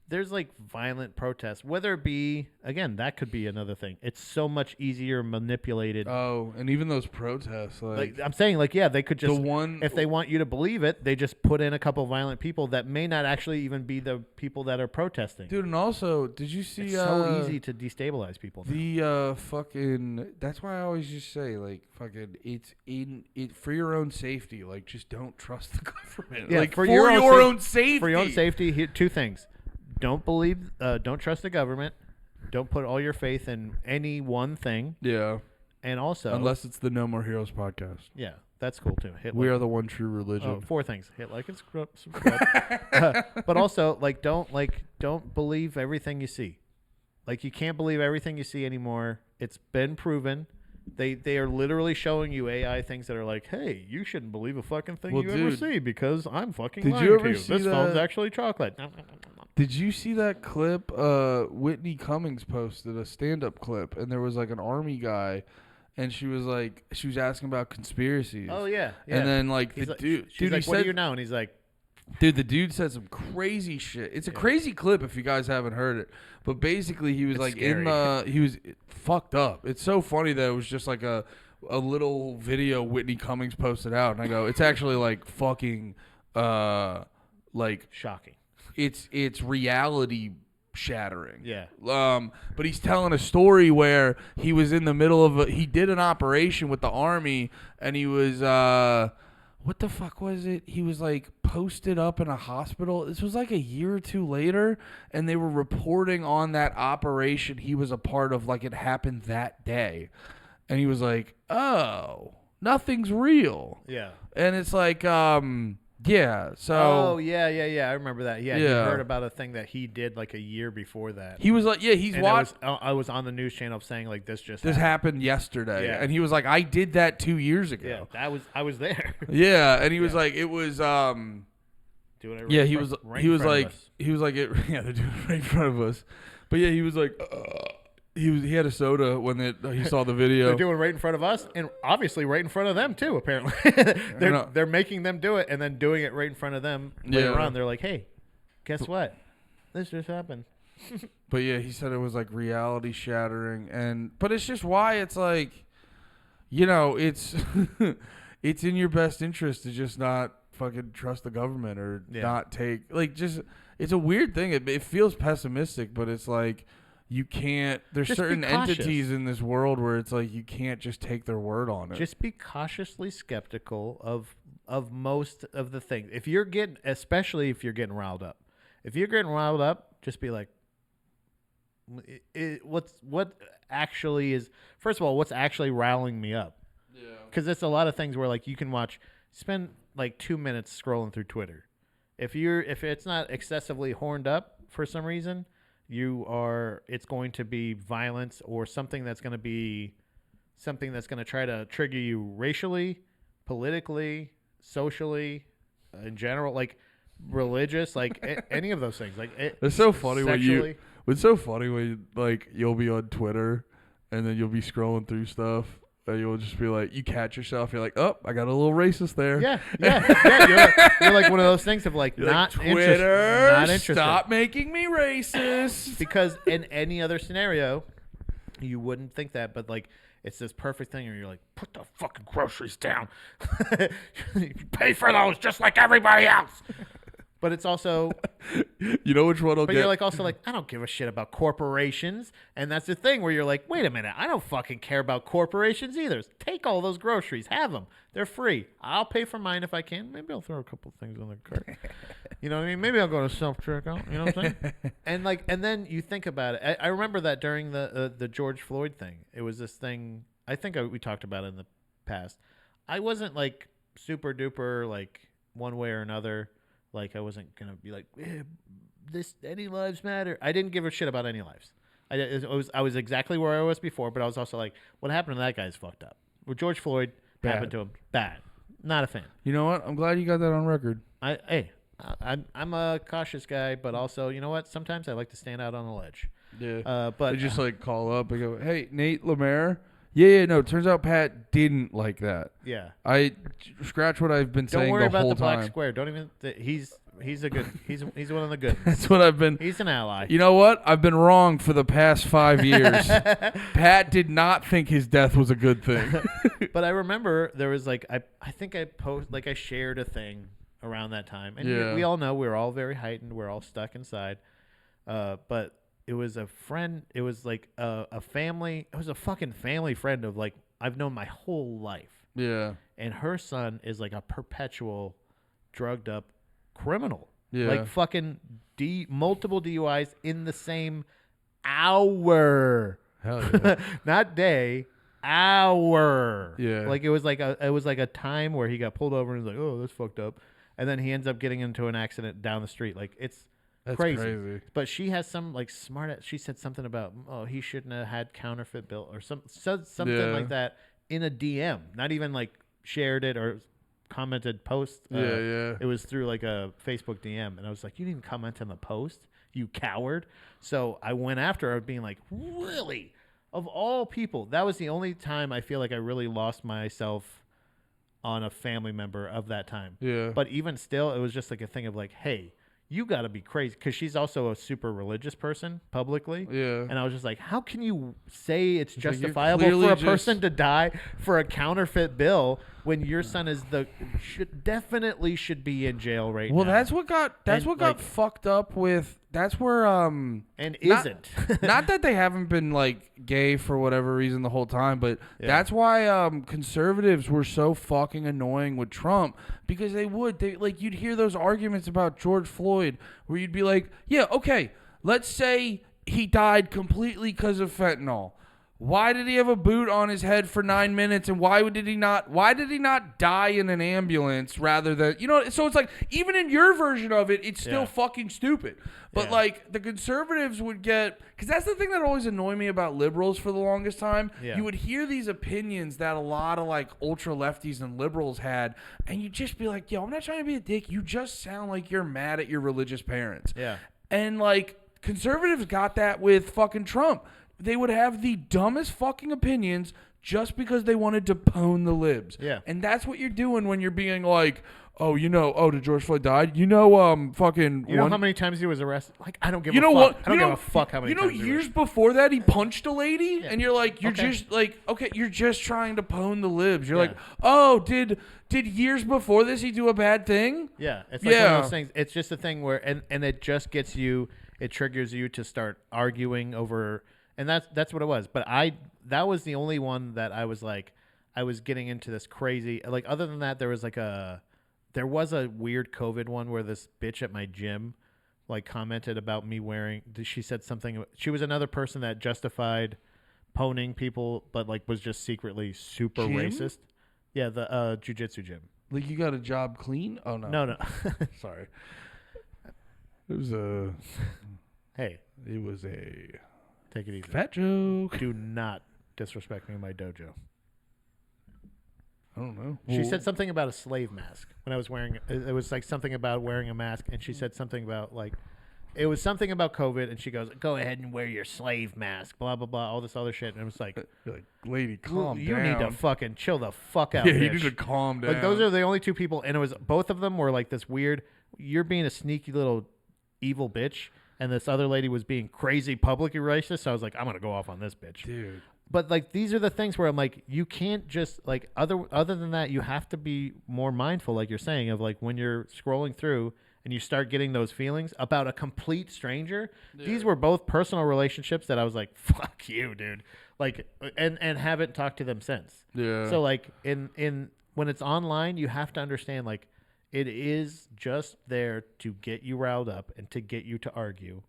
there's like violent protests, whether it be, again, that could be another thing. It's so much easier manipulated. Oh, and even those protests, like I'm saying, like, yeah, they could just, one, if they want you to believe it, they just put in a couple violent people that may not actually even be the people that are protesting. Dude, and also, did you see? It's so easy to destabilize people. Fucking. That's why I always just say, like, fucking, it's for your own safety. Like, just don't trust the government. Yeah, like for your own safety. For your own safety, here, two things. Don't trust the government. Don't put all your faith in any one thing. Yeah. And also, unless it's the No More Heroes podcast. Yeah, that's cool too. We are the one true religion. 4 things: hit like and subscribe. But also, don't believe everything you see. Like, you can't believe everything you see anymore. It's been proven. They are literally showing you AI things that are like, hey, you shouldn't believe a fucking thing ever see because I'm fucking lying to you. This phone's actually chocolate. Did you see that clip? Whitney Cummings posted a stand-up clip, and there was like an army guy, and she was asking about conspiracies. Oh yeah. And then she's like, what do you know? And he's like, dude, the dude said some crazy shit. It's a crazy clip if you guys haven't heard it. But basically, he was he was fucked up. It's so funny that it was just like a little video Whitney Cummings posted out, and I go, it's actually like fucking like shocking. It's reality shattering. Yeah. But he's telling a story where he was in the middle of he did an operation with the army, and he was what the fuck was it? He was like posted up in a hospital. This was like a year or two later, and they were reporting on that operation he was a part of, like it happened that day. And he was like, "Oh, nothing's real." Yeah. And it's like, yeah. So. Oh yeah. I remember that. Yeah. You heard about a thing that he did like a year before that. He was like, yeah, he's watched. I was on the news channel saying like this happened yesterday, yeah. And he was like, I did that 2 years ago. Yeah, I was there. Yeah, and he was like, it was doing it. Yeah, he was like, it, yeah, they're doing it right in front of us. But yeah, he was like. He had a soda when he saw the video. They're doing right in front of us, and obviously right in front of them too. Apparently, they're making them do it, and then doing it right in front of them later on. They're like, "Hey, guess what? This just happened." But yeah, he said it was like reality shattering, but it's just why it's like, it's it's in your best interest to just not fucking trust the government or not take it's a weird thing. It feels pessimistic, but it's like. You can't. There's just certain entities in this world where it's like you can't just take their word on it. Just be cautiously skeptical of most of the things. Especially if you're getting riled up. If you're getting riled up, just be like, what actually is? First of all, what's actually riling me up? Yeah. Because it's a lot of things where like you can spend like 2 minutes scrolling through Twitter. If it's not excessively horned up for some reason. It's going to be violence or something that's going to try to trigger you racially, politically, socially, in general, like religious, like any of those things. Like it's so funny when like you'll be on Twitter and then you'll be scrolling through stuff. And you'll just be like, you catch yourself. You're like, oh, I got a little racist there. Yeah. You're like one of those things of like, not Twitter, not interested. Stop making me racist. Because in any other scenario, you wouldn't think that. But like, it's this perfect thing where you're like, put the fucking groceries down. You pay for those just like everybody else. But it's also, you know which one will get. But you're like also like, I don't give a shit about corporations, and that's the thing where you're like, wait a minute, I don't fucking care about corporations either. Take all those groceries, have them, they're free. I'll pay for mine if I can. Maybe I'll throw a couple things in the cart. You know what I mean? Maybe I'll go to self checkout. You know what I'm saying? And then you think about it. I remember that during the George Floyd thing, it was this thing. I think we talked about it in the past. I wasn't like super duper like one way or another. Like I wasn't gonna be like, any lives matter. I didn't give a shit about any lives. I was exactly where I was before, but I was also like, what happened to that guy's fucked up. With George Floyd, happened to him, bad. Not a fan. You know what? I'm glad you got that on record. I'm a cautious guy, but also, you know what? Sometimes I like to stand out on a ledge. Yeah. But they just like call up and go, hey, Nate Lemaire, Yeah, no. Turns out Pat didn't like that. Yeah. I scratch what I've been saying the whole time. Don't worry about the black square. Don't even. He's a good. He's one of the good. That's what I've been. He's an ally. You know what? I've been wrong for the past 5 years. Pat did not think his death was a good thing. But I remember there was like I think I shared a thing around that time, and we all know we're all very heightened. We're all stuck inside. But it was a friend. It was like a family. It was a fucking family friend of like I've known my whole life. Yeah. And her son is like a perpetual drugged up criminal. Yeah. Like fucking multiple DUIs in the same hour. Hell yeah. Not day, hour. Yeah. Like it was like a time where he got pulled over and was like, "Oh, that's fucked up." And then he ends up getting into an accident down the street. Like that's crazy. But she has some like she said something about, "Oh, he shouldn't have had counterfeit bill," or something like that in a DM. Not even like shared it or commented post. It was through like a Facebook DM, and I was like, "You didn't comment on the post, you coward!" So I went after her, being like, "Really? Of all people, that was the only time I feel like I really lost myself on a family member of that time." Yeah. But even still, it was just like a thing of like, "Hey, you got to be crazy," because she's also a super religious person publicly. Yeah. And I was just like, how can you say it's justifiable like for a person to die for a counterfeit bill when your son is definitely should be in jail right now? Well, that's what got fucked up with. That's where isn't not that they haven't been like gay for whatever reason the whole time, but that's why conservatives were so fucking annoying with Trump, because they like you'd hear those arguments about George Floyd where you'd be like, yeah, okay, let's say he died completely because of fentanyl. Why did he have a boot on his head for 9 minutes, and why did he not die in an ambulance rather than, so it's like, even in your version of it, it's still fucking stupid. But like the conservatives would get, because that's the thing that always annoyed me about liberals for the longest time. You would hear these opinions that a lot of like ultra lefties and liberals had, and you'd just be like, yo, I'm not trying to be a dick. You just sound like you're mad at your religious parents. Yeah. And like conservatives got that with fucking Trump. They would have the dumbest fucking opinions just because they wanted to pwn the libs. Yeah. And that's what you're doing when you're being like, did George Floyd died? Fucking. You know how many times he was arrested? Like, I don't give a fuck. What? I don't give a fuck how many times. Years before that, he punched a lady, and you're like, just like, okay, you're just trying to pone the libs. You're like, oh, did years before this he do a bad thing? Yeah. It's like one of those things. It's just a thing where, and it just gets you, it triggers you to start arguing over. And that's what it was. But that was the only one that I was like, I was getting into this crazy. Like, other than that, there was a weird COVID one where this bitch at my gym like commented about me wearing. She said something. She was another person that justified poning people, but like was just secretly super racist. Yeah, the jiu-jitsu gym. Like, you got a job clean? Oh no. No. Sorry. It was a. Hey. It was a. Take it easy. Fat joke. Do not disrespect me in my dojo. I don't know. She said something about a slave mask when I was wearing. It was like something about wearing a mask, and she said something about like, it was something about COVID, and she goes, "Go ahead and wear your slave mask." Blah blah blah. All this other shit, and it was like, lady, calm down. You need to fucking chill the fuck out. Yeah, bitch. you need to calm down. Like, those are the only two people, and it was both of them were like this weird. You're being a sneaky little evil bitch. And this other lady was being crazy publicly racist. So I was like, I'm going to go off on this bitch. Dude. But like, these are the things where I'm like, you can't just like, other than that, you have to be more mindful, like you're saying, of like when you're scrolling through and you start getting those feelings about a complete stranger. Yeah. These were both personal relationships that I was like, fuck you, dude. Like, and haven't talked to them since. Yeah. So like in when it's online, you have to understand like, it is just there to get you riled up and to get you to argue.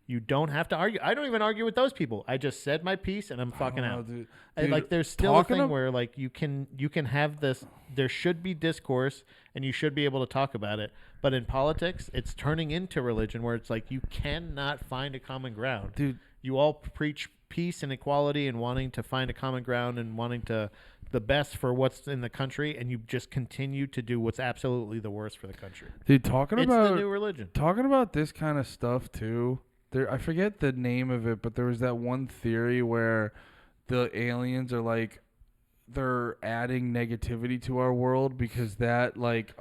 You don't have to argue. I don't even argue with those people. I just said my piece and I'm fucking out. Dude, like, there's still a thing where like you can have this. There should be discourse and you should be able to talk about it. But in politics, it's turning into religion where it's like you cannot find a common ground. Dude, you all preach peace and equality and wanting to find a common ground and wanting to the best for what's in the country, and you just continue to do what's absolutely the worst for the country. Dude, it's the new religion. Talking about this kind of stuff too. I forget the name of it, but there was that one theory where the aliens are like they're adding negativity to our world because that like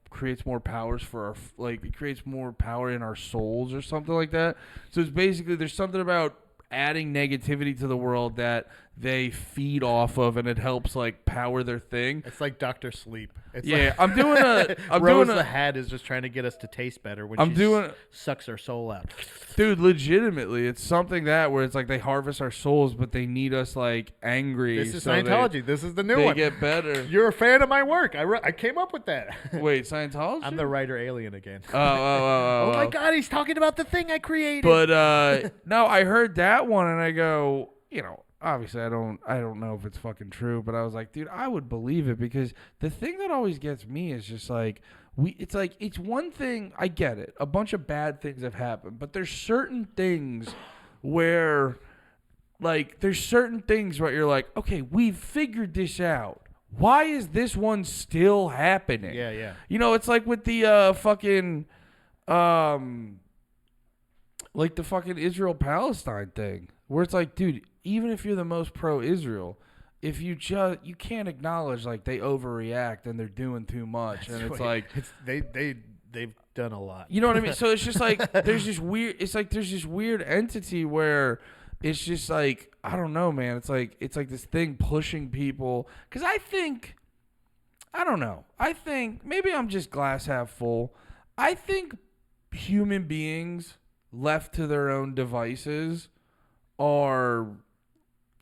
creates more powers for our like it creates more power in our souls or something like that. So it's basically there's something about adding negativity to the world that they feed off of, and it helps like power their thing. It's like Dr. Sleep. It's Yeah, like I'm doing a. Rose the Hat is just trying to get us to taste better when sucks our soul out. Dude, legitimately, it's something that where it's like they harvest our souls, but they need us like angry. This is Scientology. This is the new one. They get better. You're a fan of my work. I came up with that. Wait, Scientology? I'm the writer alien again. Oh my God, he's talking about the thing I created. But no, I heard that one and I go, obviously I don't know if it's fucking true, but I was like, dude, I would believe it because the thing that always gets me is just like it's one thing, I get it. A bunch of bad things have happened, but there's certain things where you're like, okay, we've figured this out. Why is this one still happening? Yeah. It's like with the fucking like the fucking Israel-Palestine thing, where it's like, dude, even if you're the most pro-Israel, if you can't acknowledge like they overreact and they're doing too much, and it's like they've done a lot. You know what I mean? So it's just like there's this weird entity where it's just like, I don't know, man. It's like this thing pushing people. Because I don't know. I think maybe I'm just glass half full. I think human beings left to their own devices are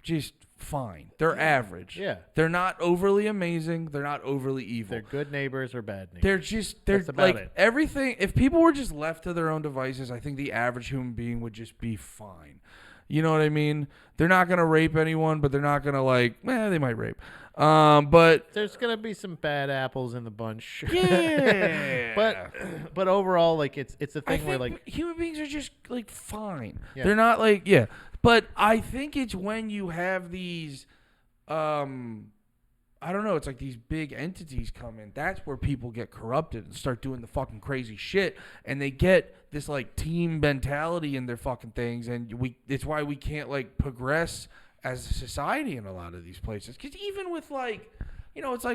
just fine. They're average. Yeah. They're not overly amazing. They're not overly evil. They're good neighbors or bad neighbors. They're That's about it. Everything. If people were just left to their own devices, I think the average human being would just be fine. You know what I mean? They're not going to rape anyone, but they're not going to they might rape. But there's going to be some bad apples in the bunch. Yeah. but overall, like it's a thing where like human beings are just like fine. Yeah. They're not like, yeah. But I think it's when you have these I don't know, it's like these big entities come in. That's where people get corrupted and start doing the fucking crazy shit, and they get this like team mentality in their fucking things, and it's why we can't like progress as a society in a lot of these places. Because even with like, it's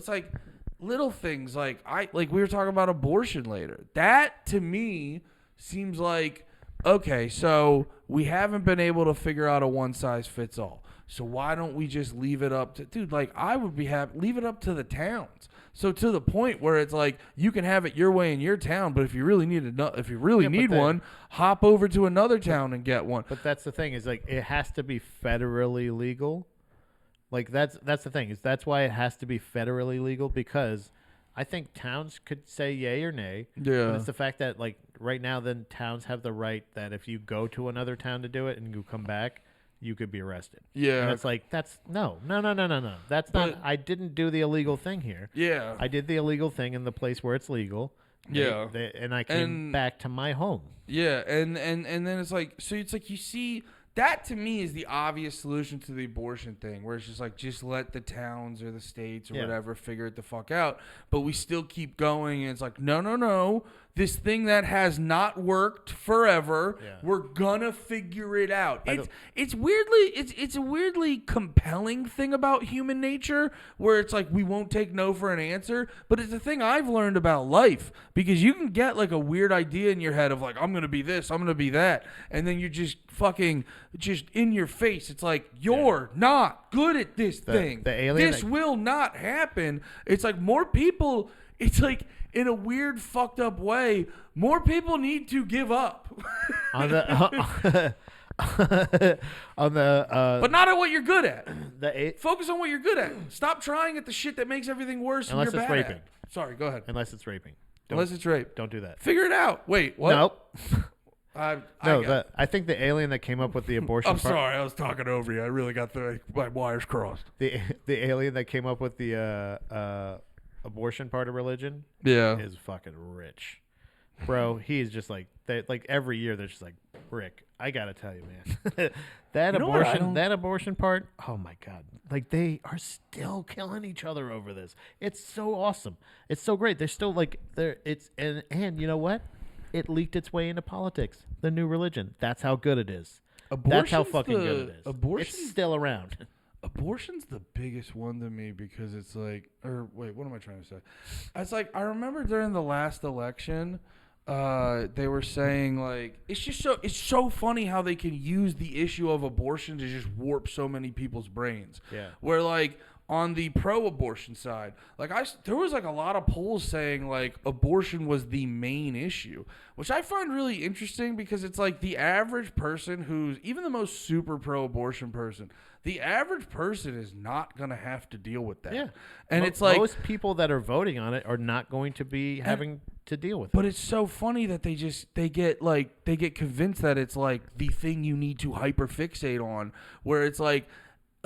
like little things like we were talking about abortion later. That to me seems like, okay, so we haven't been able to figure out a one size fits all. So why don't we just leave it up to, dude, like I would be happy, leave it up to the towns. So to the point where it's like, you can have it your way in your town, but if you really need one, hop over to another town and get one. But that's the thing is like, it has to be federally legal. Like that's the thing is that's why it has to be federally legal, because I think towns could say yay or nay. Yeah. But it's the fact that like right now, then towns have the right that if you go to another town to do it and you come back, you could be arrested. Yeah. And it's like, no. That's not, I didn't do the illegal thing here. Yeah. I did the illegal thing in the place where it's legal. Yeah. And I came back to my home. Yeah. And then it's like, so it's like, you see, that to me is the obvious solution to the abortion thing, where it's just like, just let the towns or the states or whatever figure it the fuck out. But we still keep going, and it's like, no. This thing that has not worked forever, we're gonna figure it out. It's a weirdly compelling thing about human nature, where it's like we won't take no for an answer. But it's a thing I've learned about life, because you can get like a weird idea in your head of like, I'm gonna be this, I'm gonna be that, and then you just fucking just in your face. It's like, you're not good at this thing. The alien this will not happen. It's like more people. It's like, in a weird, fucked up way, more people need to give up. on the but not at what you're good at. Focus on what you're good at. Stop trying at the shit that makes everything worse. Unless and you're it's bad raping. At. Sorry, go ahead. Unless it's raping. Unless it's rape. Don't do that. Figure it out. Wait, what? Nope. I think the alien that came up with the abortion. I'm sorry, I was talking over you. I really got my wires crossed. The alien that came up with the abortion part of religion, is fucking rich, bro. He's just like like every year they're just like, Rick, I gotta tell you, man, that abortion part, oh my god, like they are still killing each other over this. It's so awesome. It's so great. They're still like and you know what? It leaked its way into politics. The new religion. That's how good it is. That's how Abortion's fucking good it is. Abortion, It's still around. abortion's the biggest one to me because it's like, or wait, what am I trying to say? It's like I remember during the last election, they were saying like it's so funny how they can use the issue of abortion to just warp so many people's brains. Yeah. Where like on the pro-abortion side, like there was like a lot of polls saying like abortion was the main issue, which I find really interesting because it's like the average person who's even the most super pro-abortion person, the average person is not gonna have to deal with that. Yeah. And it's like most people that are voting on it are not going to be having to deal with it. But it's so funny that they get convinced that it's like the thing you need to hyperfixate on, where it's like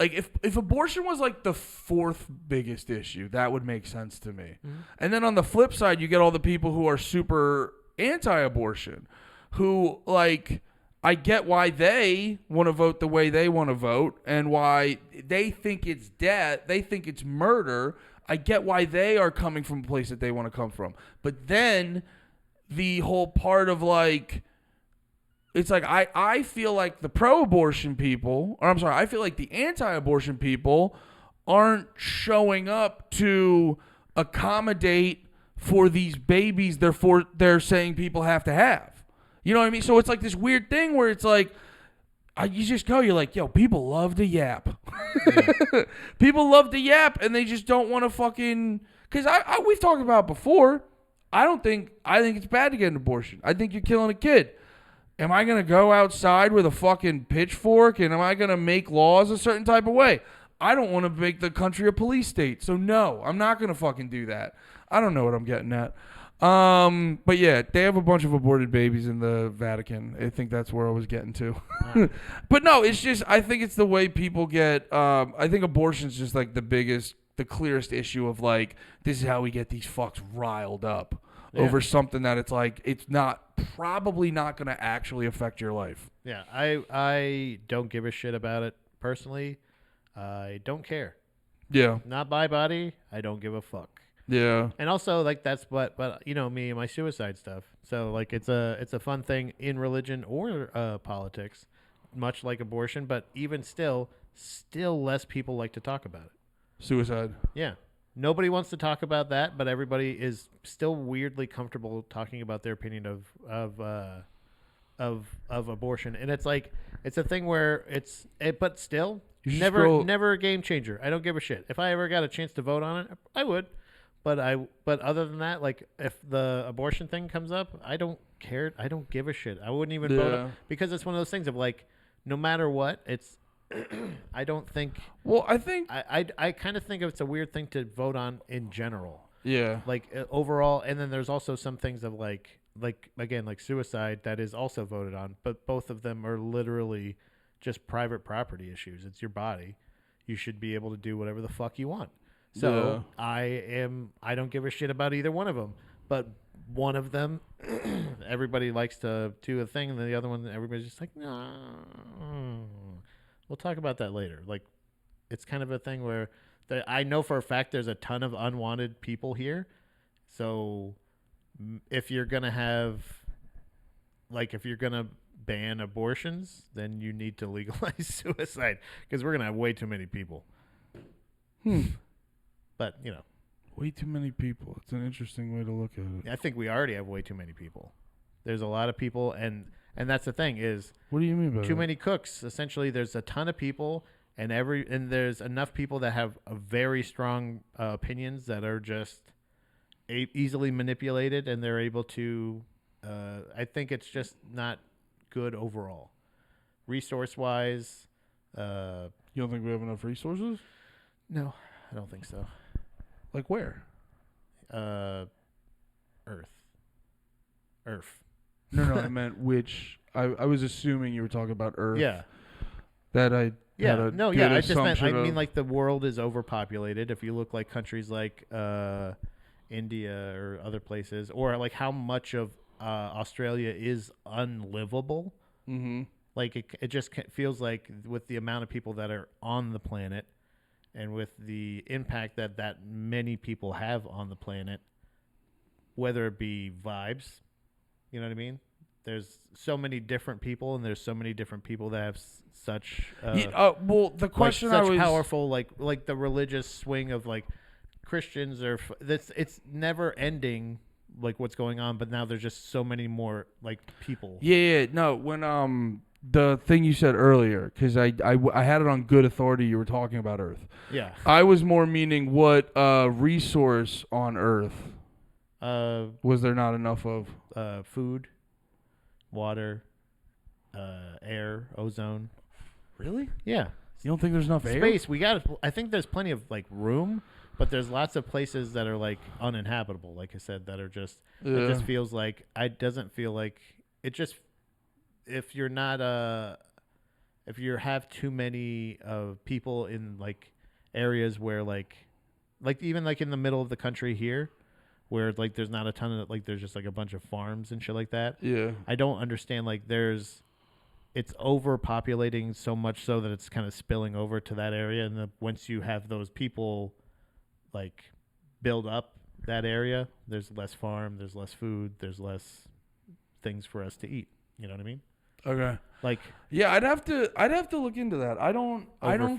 if abortion was like the fourth biggest issue, that would make sense to me. Mm-hmm. And then on the flip side, you get all the people who are super anti-abortion, who like I get why they want to vote the way they want to vote and why they think it's death, they think it's murder. I get why they are coming from a place that they want to come from. But then the whole part of like, it's like I feel like the pro-abortion people, or I'm sorry, I feel like the anti-abortion people aren't showing up to accommodate for these babies they're saying people have to have. You know what I mean? So it's like this weird thing where it's like, you just go, you're like, yo, people love to yap. People love to yap, and they just don't want to fucking... Because we've talked about it before. I think it's bad to get an abortion. I think you're killing a kid. Am I going to go outside with a fucking pitchfork, and am I going to make laws a certain type of way? I don't want to make the country a police state. So no, I'm not going to fucking do that. I don't know what I'm getting at. But yeah, they have a bunch of aborted babies in the Vatican. I think that's where I was getting to. But no, it's just, I think it's the way people get, I think abortion's just like the clearest issue of like, this is how we get these fucks riled up over something that it's like, it's probably not going to actually affect your life. Yeah, I don't give a shit about it personally. I don't care. Yeah. Not my body. I don't give a fuck. Yeah. And also like that's but you know me and my suicide stuff. So like it's a fun thing in religion or politics, much like abortion, but even still less people like to talk about it. Suicide. Yeah. Nobody wants to talk about that, but everybody is still weirdly comfortable talking about their opinion of abortion. And it's like it's a thing where but still never a game changer. I don't give a shit. If I ever got a chance to vote on it, I would. But other than that, like if the abortion thing comes up, I don't care. I don't give a shit. I wouldn't even vote because it's one of those things of like, no matter what, it's. I don't think. Well, I think I kind of think it's a weird thing to vote on in general. Yeah. Like overall, and then there's also some things of like again like suicide that is also voted on, but both of them are literally just private property issues. It's your body. You should be able to do whatever the fuck you want. So I don't give a shit about either one of them, but one of them, everybody likes to do a thing, and then the other one, everybody's just like, no. We'll talk about that later. Like, it's kind of a thing where I know for a fact there's a ton of unwanted people here. So if you're gonna ban abortions, then you need to legalize suicide because we're gonna have way too many people. But, you know. Way too many people. It's an interesting way to look at it. I think we already have way too many people. There's a lot of people, and that's the thing is... What do you mean by too many cooks. Essentially, there's a ton of people, and there's enough people that have a very strong opinions that are just easily manipulated, and they're able to... I think it's just not good overall. Resource-wise... you don't think we have enough resources? No, I don't think so. Like where? Earth. No, I meant which. I was assuming you were talking about Earth. Yeah. That I had a no, good yeah. I just meant. I assumption mean, like the world is overpopulated. If you look like countries like India or other places, or like how much of Australia is unlivable. Mm-hmm. Like it just feels like with the amount of people that are on the planet, and with the impact that many people have on the planet, whether it be vibes, you know what I mean? there's so many different people, and there's so many different people that have such well, the question like, I such was powerful like the religious swing of like Christians are that's it's never ending like what's going on, but now there's just so many more like people. Yeah, no, when the thing you said earlier, because I had it on good authority. You were talking about Earth. Yeah. I was more meaning what resource on Earth was there not enough of? Food, water, air, ozone. Really? Yeah. You don't think there's enough air? Space. I think there's plenty of like room, but there's lots of places that are like uninhabitable. Like I said, that are just. Yeah. It just feels like it doesn't feel like it just. If you're not if you have too many people in like areas where like even like in the middle of the country here, where like there's not a ton of like there's just like a bunch of farms and shit like that. Yeah. I don't understand like it's overpopulating so much so that it's kind of spilling over to that area, and once you have those people like build up that area, there's less farm, there's less food, there's less things for us to eat. You know what I mean? Okay. Like, yeah, I'd have to look into that. I don't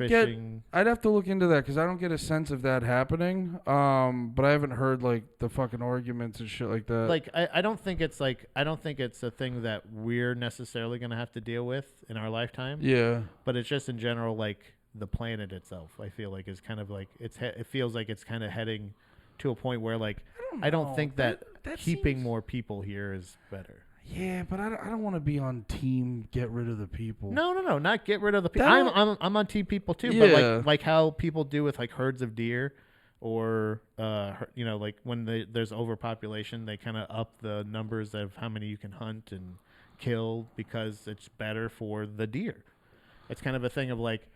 get. I'd have to look into that because I don't get a sense of that happening. But I haven't heard like the fucking arguments and shit like that. Like, I don't think it's a thing that we're necessarily gonna have to deal with in our lifetime. Yeah. But it's just in general like the planet itself. I feel like is kind of like it feels like it's kind of heading to a point where like I don't think that keeping more people here is better. Yeah, but I don't want to be on team get rid of the people. No, not get rid of the people. I'm on team people too, yeah. But like how people do with like herds of deer, or like when there's overpopulation, they kind of up the numbers of how many you can hunt and kill because it's better for the deer. It's kind of a thing of like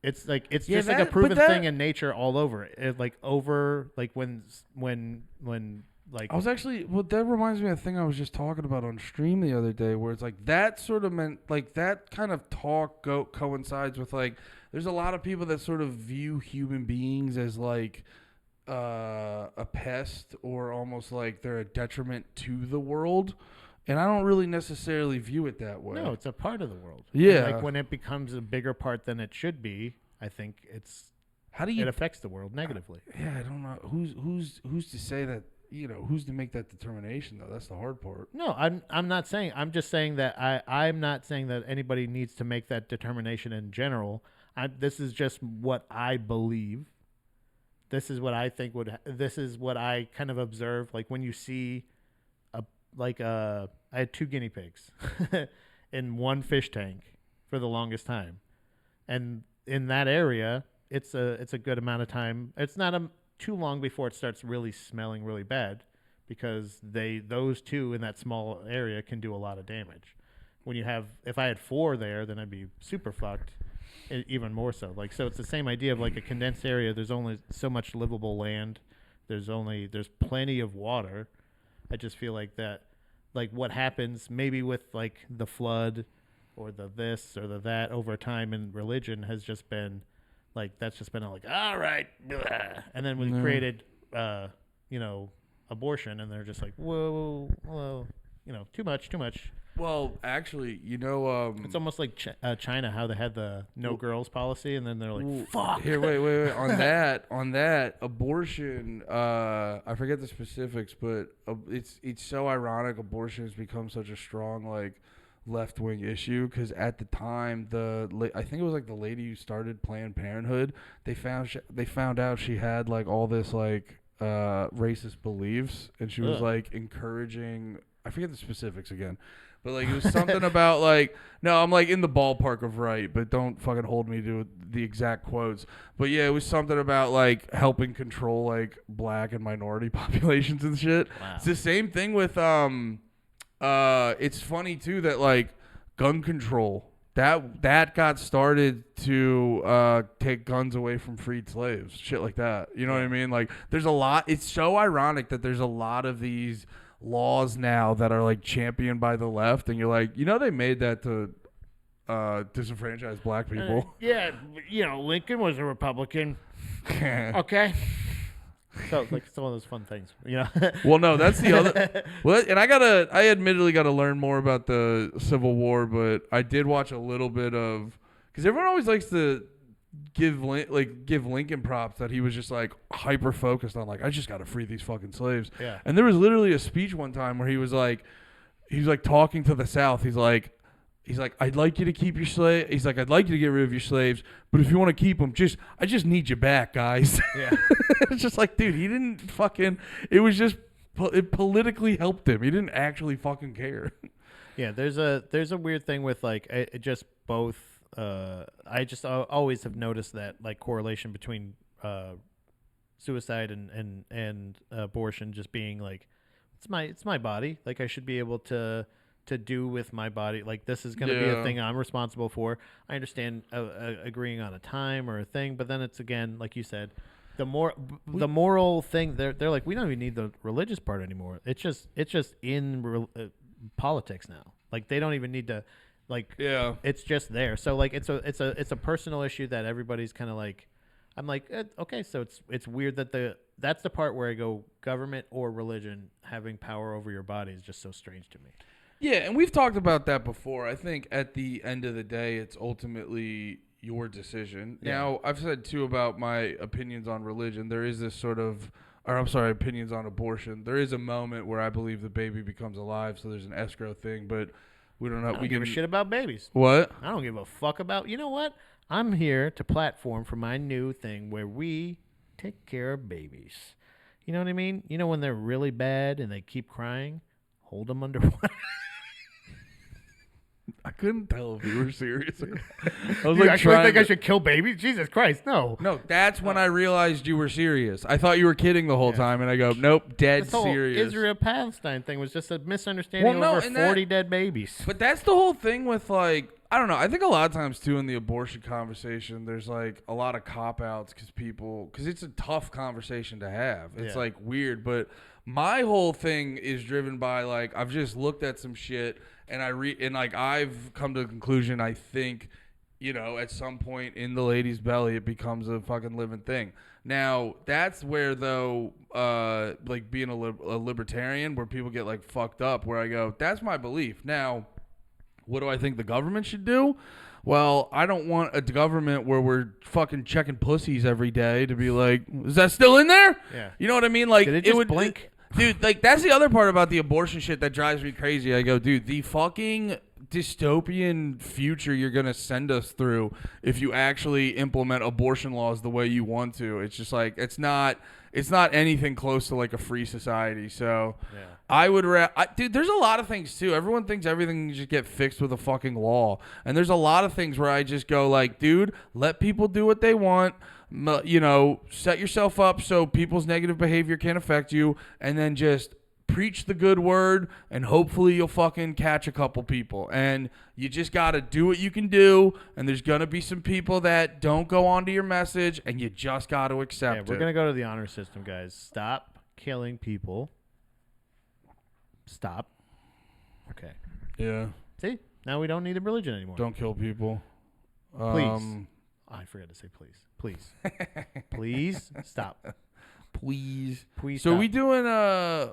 it's like a proven thing in nature all over. Like I was actually that reminds me of the thing I was just talking about on stream the other day, where it's like that sort of meant like that kind of talk coincides with like there's a lot of people that sort of view human beings as like a pest or almost like they're a detriment to the world, and I don't really necessarily view it that way. No, it's a part of the world. Yeah, and like when it becomes a bigger part than it should be, I think it affects the world negatively. Yeah, I don't know who's to say that. You know, who's to make that determination though? That's the hard part. No, I'm not saying. I'm just saying that I'm not saying that anybody needs to make that determination in general. This is just what I believe. This is what I think this is what I kind of observe. Like when you see I had 2 guinea pigs in one fish tank for the longest time, and in that area, it's a good amount of time. It's not too long before it starts really smelling really bad, because those 2 in that small area can do a lot of damage. If I had 4 there, then I'd be super fucked, even more so. Like, so it's the same idea of like a condensed area. There's only so much livable land. There's plenty of water. I just feel like that, like what happens maybe with like the flood or the this or the that over time in religion has just been like, that's just been like, all right, blah. And then we created, abortion, and they're just like, whoa, too much. Well, actually, it's almost like China, how they had the no girls policy, and then they're like, fuck. Here, wait. on that abortion, I forget the specifics, but it's so ironic. Abortion has become such a strong like left-wing issue because at the time I think it was like the lady who started Planned Parenthood, they found out she had like all this like racist beliefs, and she was like encouraging, I forget the specifics again, but like it was something about like, no, I'm like in the ballpark of right, but don't fucking hold me to the exact quotes. But yeah, it was something about like helping control like black and minority populations and shit. Wow. It's the same thing with it's funny too that like gun control that got started to take guns away from freed slaves, shit like that. You know what I mean? Like there's a lot. It's so ironic that there's a lot of these laws now that are like championed by the left, and you're like, they made that to disenfranchise black people. Yeah, Lincoln was a Republican. Okay. So like it's one of those fun things, you know. Well, no, that's the other. Well, and I admittedly got to learn more about the Civil War, but I did watch a little bit of, because everyone always likes to give Lincoln props that he was just like hyper focused on like, I just got to free these fucking slaves. Yeah. And there was literally a speech one time where he was like talking to the South. He's like, I'd like you to keep your slave. He's like, I'd like you to get rid of your slaves, but if you want to keep them, I just need you back, guys. Yeah. It's just like, dude, he didn't fucking. It was just it politically helped him. He didn't actually fucking care. Yeah. There's a weird thing with like it just both. I just always have noticed that like correlation between suicide and abortion just being like it's my body. Like I should be able to do with my body. Like this is going to be a thing I'm responsible for. I understand agreeing on a time or a thing, but then it's again, like you said, the moral thing. They're like, we don't even need the religious part anymore. It's just in politics now. Like they don't even need to, like, it's just there. So like it's a personal issue that everybody's kind of like. I'm like, okay, so it's weird that that's the part where I go, government or religion having power over your body is just so strange to me. Yeah, and we've talked about that before. I think at the end of the day, it's ultimately your decision. Yeah. Now, I've said, too, about my opinions on religion. There is this sort of, opinions on abortion. There is a moment where I believe the baby becomes alive, so there's an escrow thing, but we don't know. I don't give a shit about babies. What? I don't give a fuck about, you know what? I'm here to platform for my new thing where we take care of babies. You know what I mean? You know when they're really bad and they keep crying? Hold them underwater. I couldn't tell if you were serious. I was you like, actually think I should kill babies? Jesus Christ, no. No, that's when I realized you were serious. I thought you were kidding the whole time, and I go, nope, dead this whole serious. Israel-Palestine thing was just a misunderstanding over 40 dead babies. But that's the whole thing with, like, I don't know. I think a lot of times, too, in the abortion conversation, there's, like, a lot of cop-outs because it's a tough conversation to have. It's, like, weird. But my whole thing is driven by, like, I've just looked at some shit, and I've come to the conclusion, I think, you know, at some point in the lady's belly, it becomes a fucking living thing. Now, that's where, though, like, being a libertarian, where people get, like, fucked up, where I go, that's my belief. Now, what do I think the government should do? Well, I don't want a government where we're fucking checking pussies every day to be like, is that still in there? Yeah. You know what I mean? Like, did it just blink? Dude, like, that's the other part about the abortion shit that drives me crazy. I go, dude, the fucking dystopian future you're going to send us through if you actually implement abortion laws the way you want to. It's just like, it's not anything close to like a free society. So I would, dude, there's a lot of things too. Everyone thinks everything can just get fixed with a fucking law. And there's a lot of things where I just go like, dude, let people do what they want. You know, set yourself up so people's negative behavior can't affect you, and then just preach the good word, and hopefully you'll fucking catch a couple people. And you just got to do what you can do, and there's going to be some people that don't go onto your message, and you just got to accept it. We're going to go to the honor system, guys. Stop killing people. Stop. Okay. Yeah. See? Now we don't need a religion anymore. Don't kill people. Please. I forgot to say please. Please. Please stop. Please. Please So stop. are we doing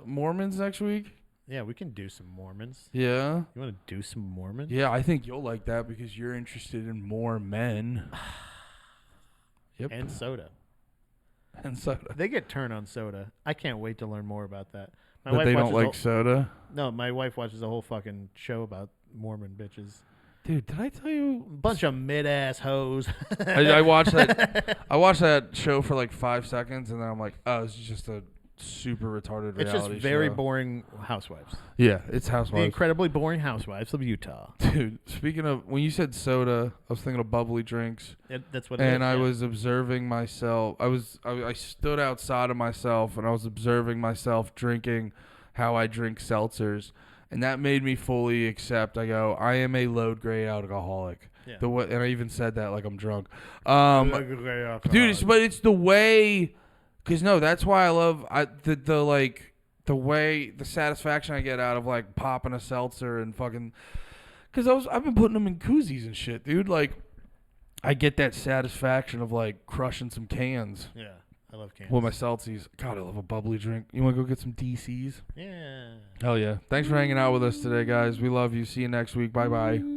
Mormons next week? Yeah, we can do some Mormons. Yeah. You want to do some Mormons? Yeah, I think you'll like that because you're interested in more men. Yep. And soda. And soda. They get turned on soda. I can't wait to learn more about that. But they don't like soda? No, my wife watches a whole fucking show about Mormon bitches. Dude, did I tell you? Bunch of mid-ass hoes. I watched that. I watched that show for like 5 seconds, and then I'm like, oh, this is just a super retarded reality show. It's just very boring housewives. Yeah, it's housewives. The incredibly boring housewives of Utah. Dude, speaking of, when you said soda, I was thinking of bubbly drinks. That's what it is. And I was observing myself. I stood outside of myself, and I was observing myself drinking how I drink seltzers. And that made me fully accept. I go, I am a low-grade alcoholic. Yeah. And I even said that like I'm drunk. Dude, but it's the way, because no, that's why I love the way, the satisfaction I get out of like popping a seltzer and fucking, because I've been putting them in koozies and shit, dude. Like, I get that satisfaction of like crushing some cans. Yeah. I love cans. Well, my Celsius. God, I love a bubbly drink. You want to go get some DCs? Yeah. Hell yeah. Thanks for hanging out with us today, guys. We love you. See you next week. Bye-bye.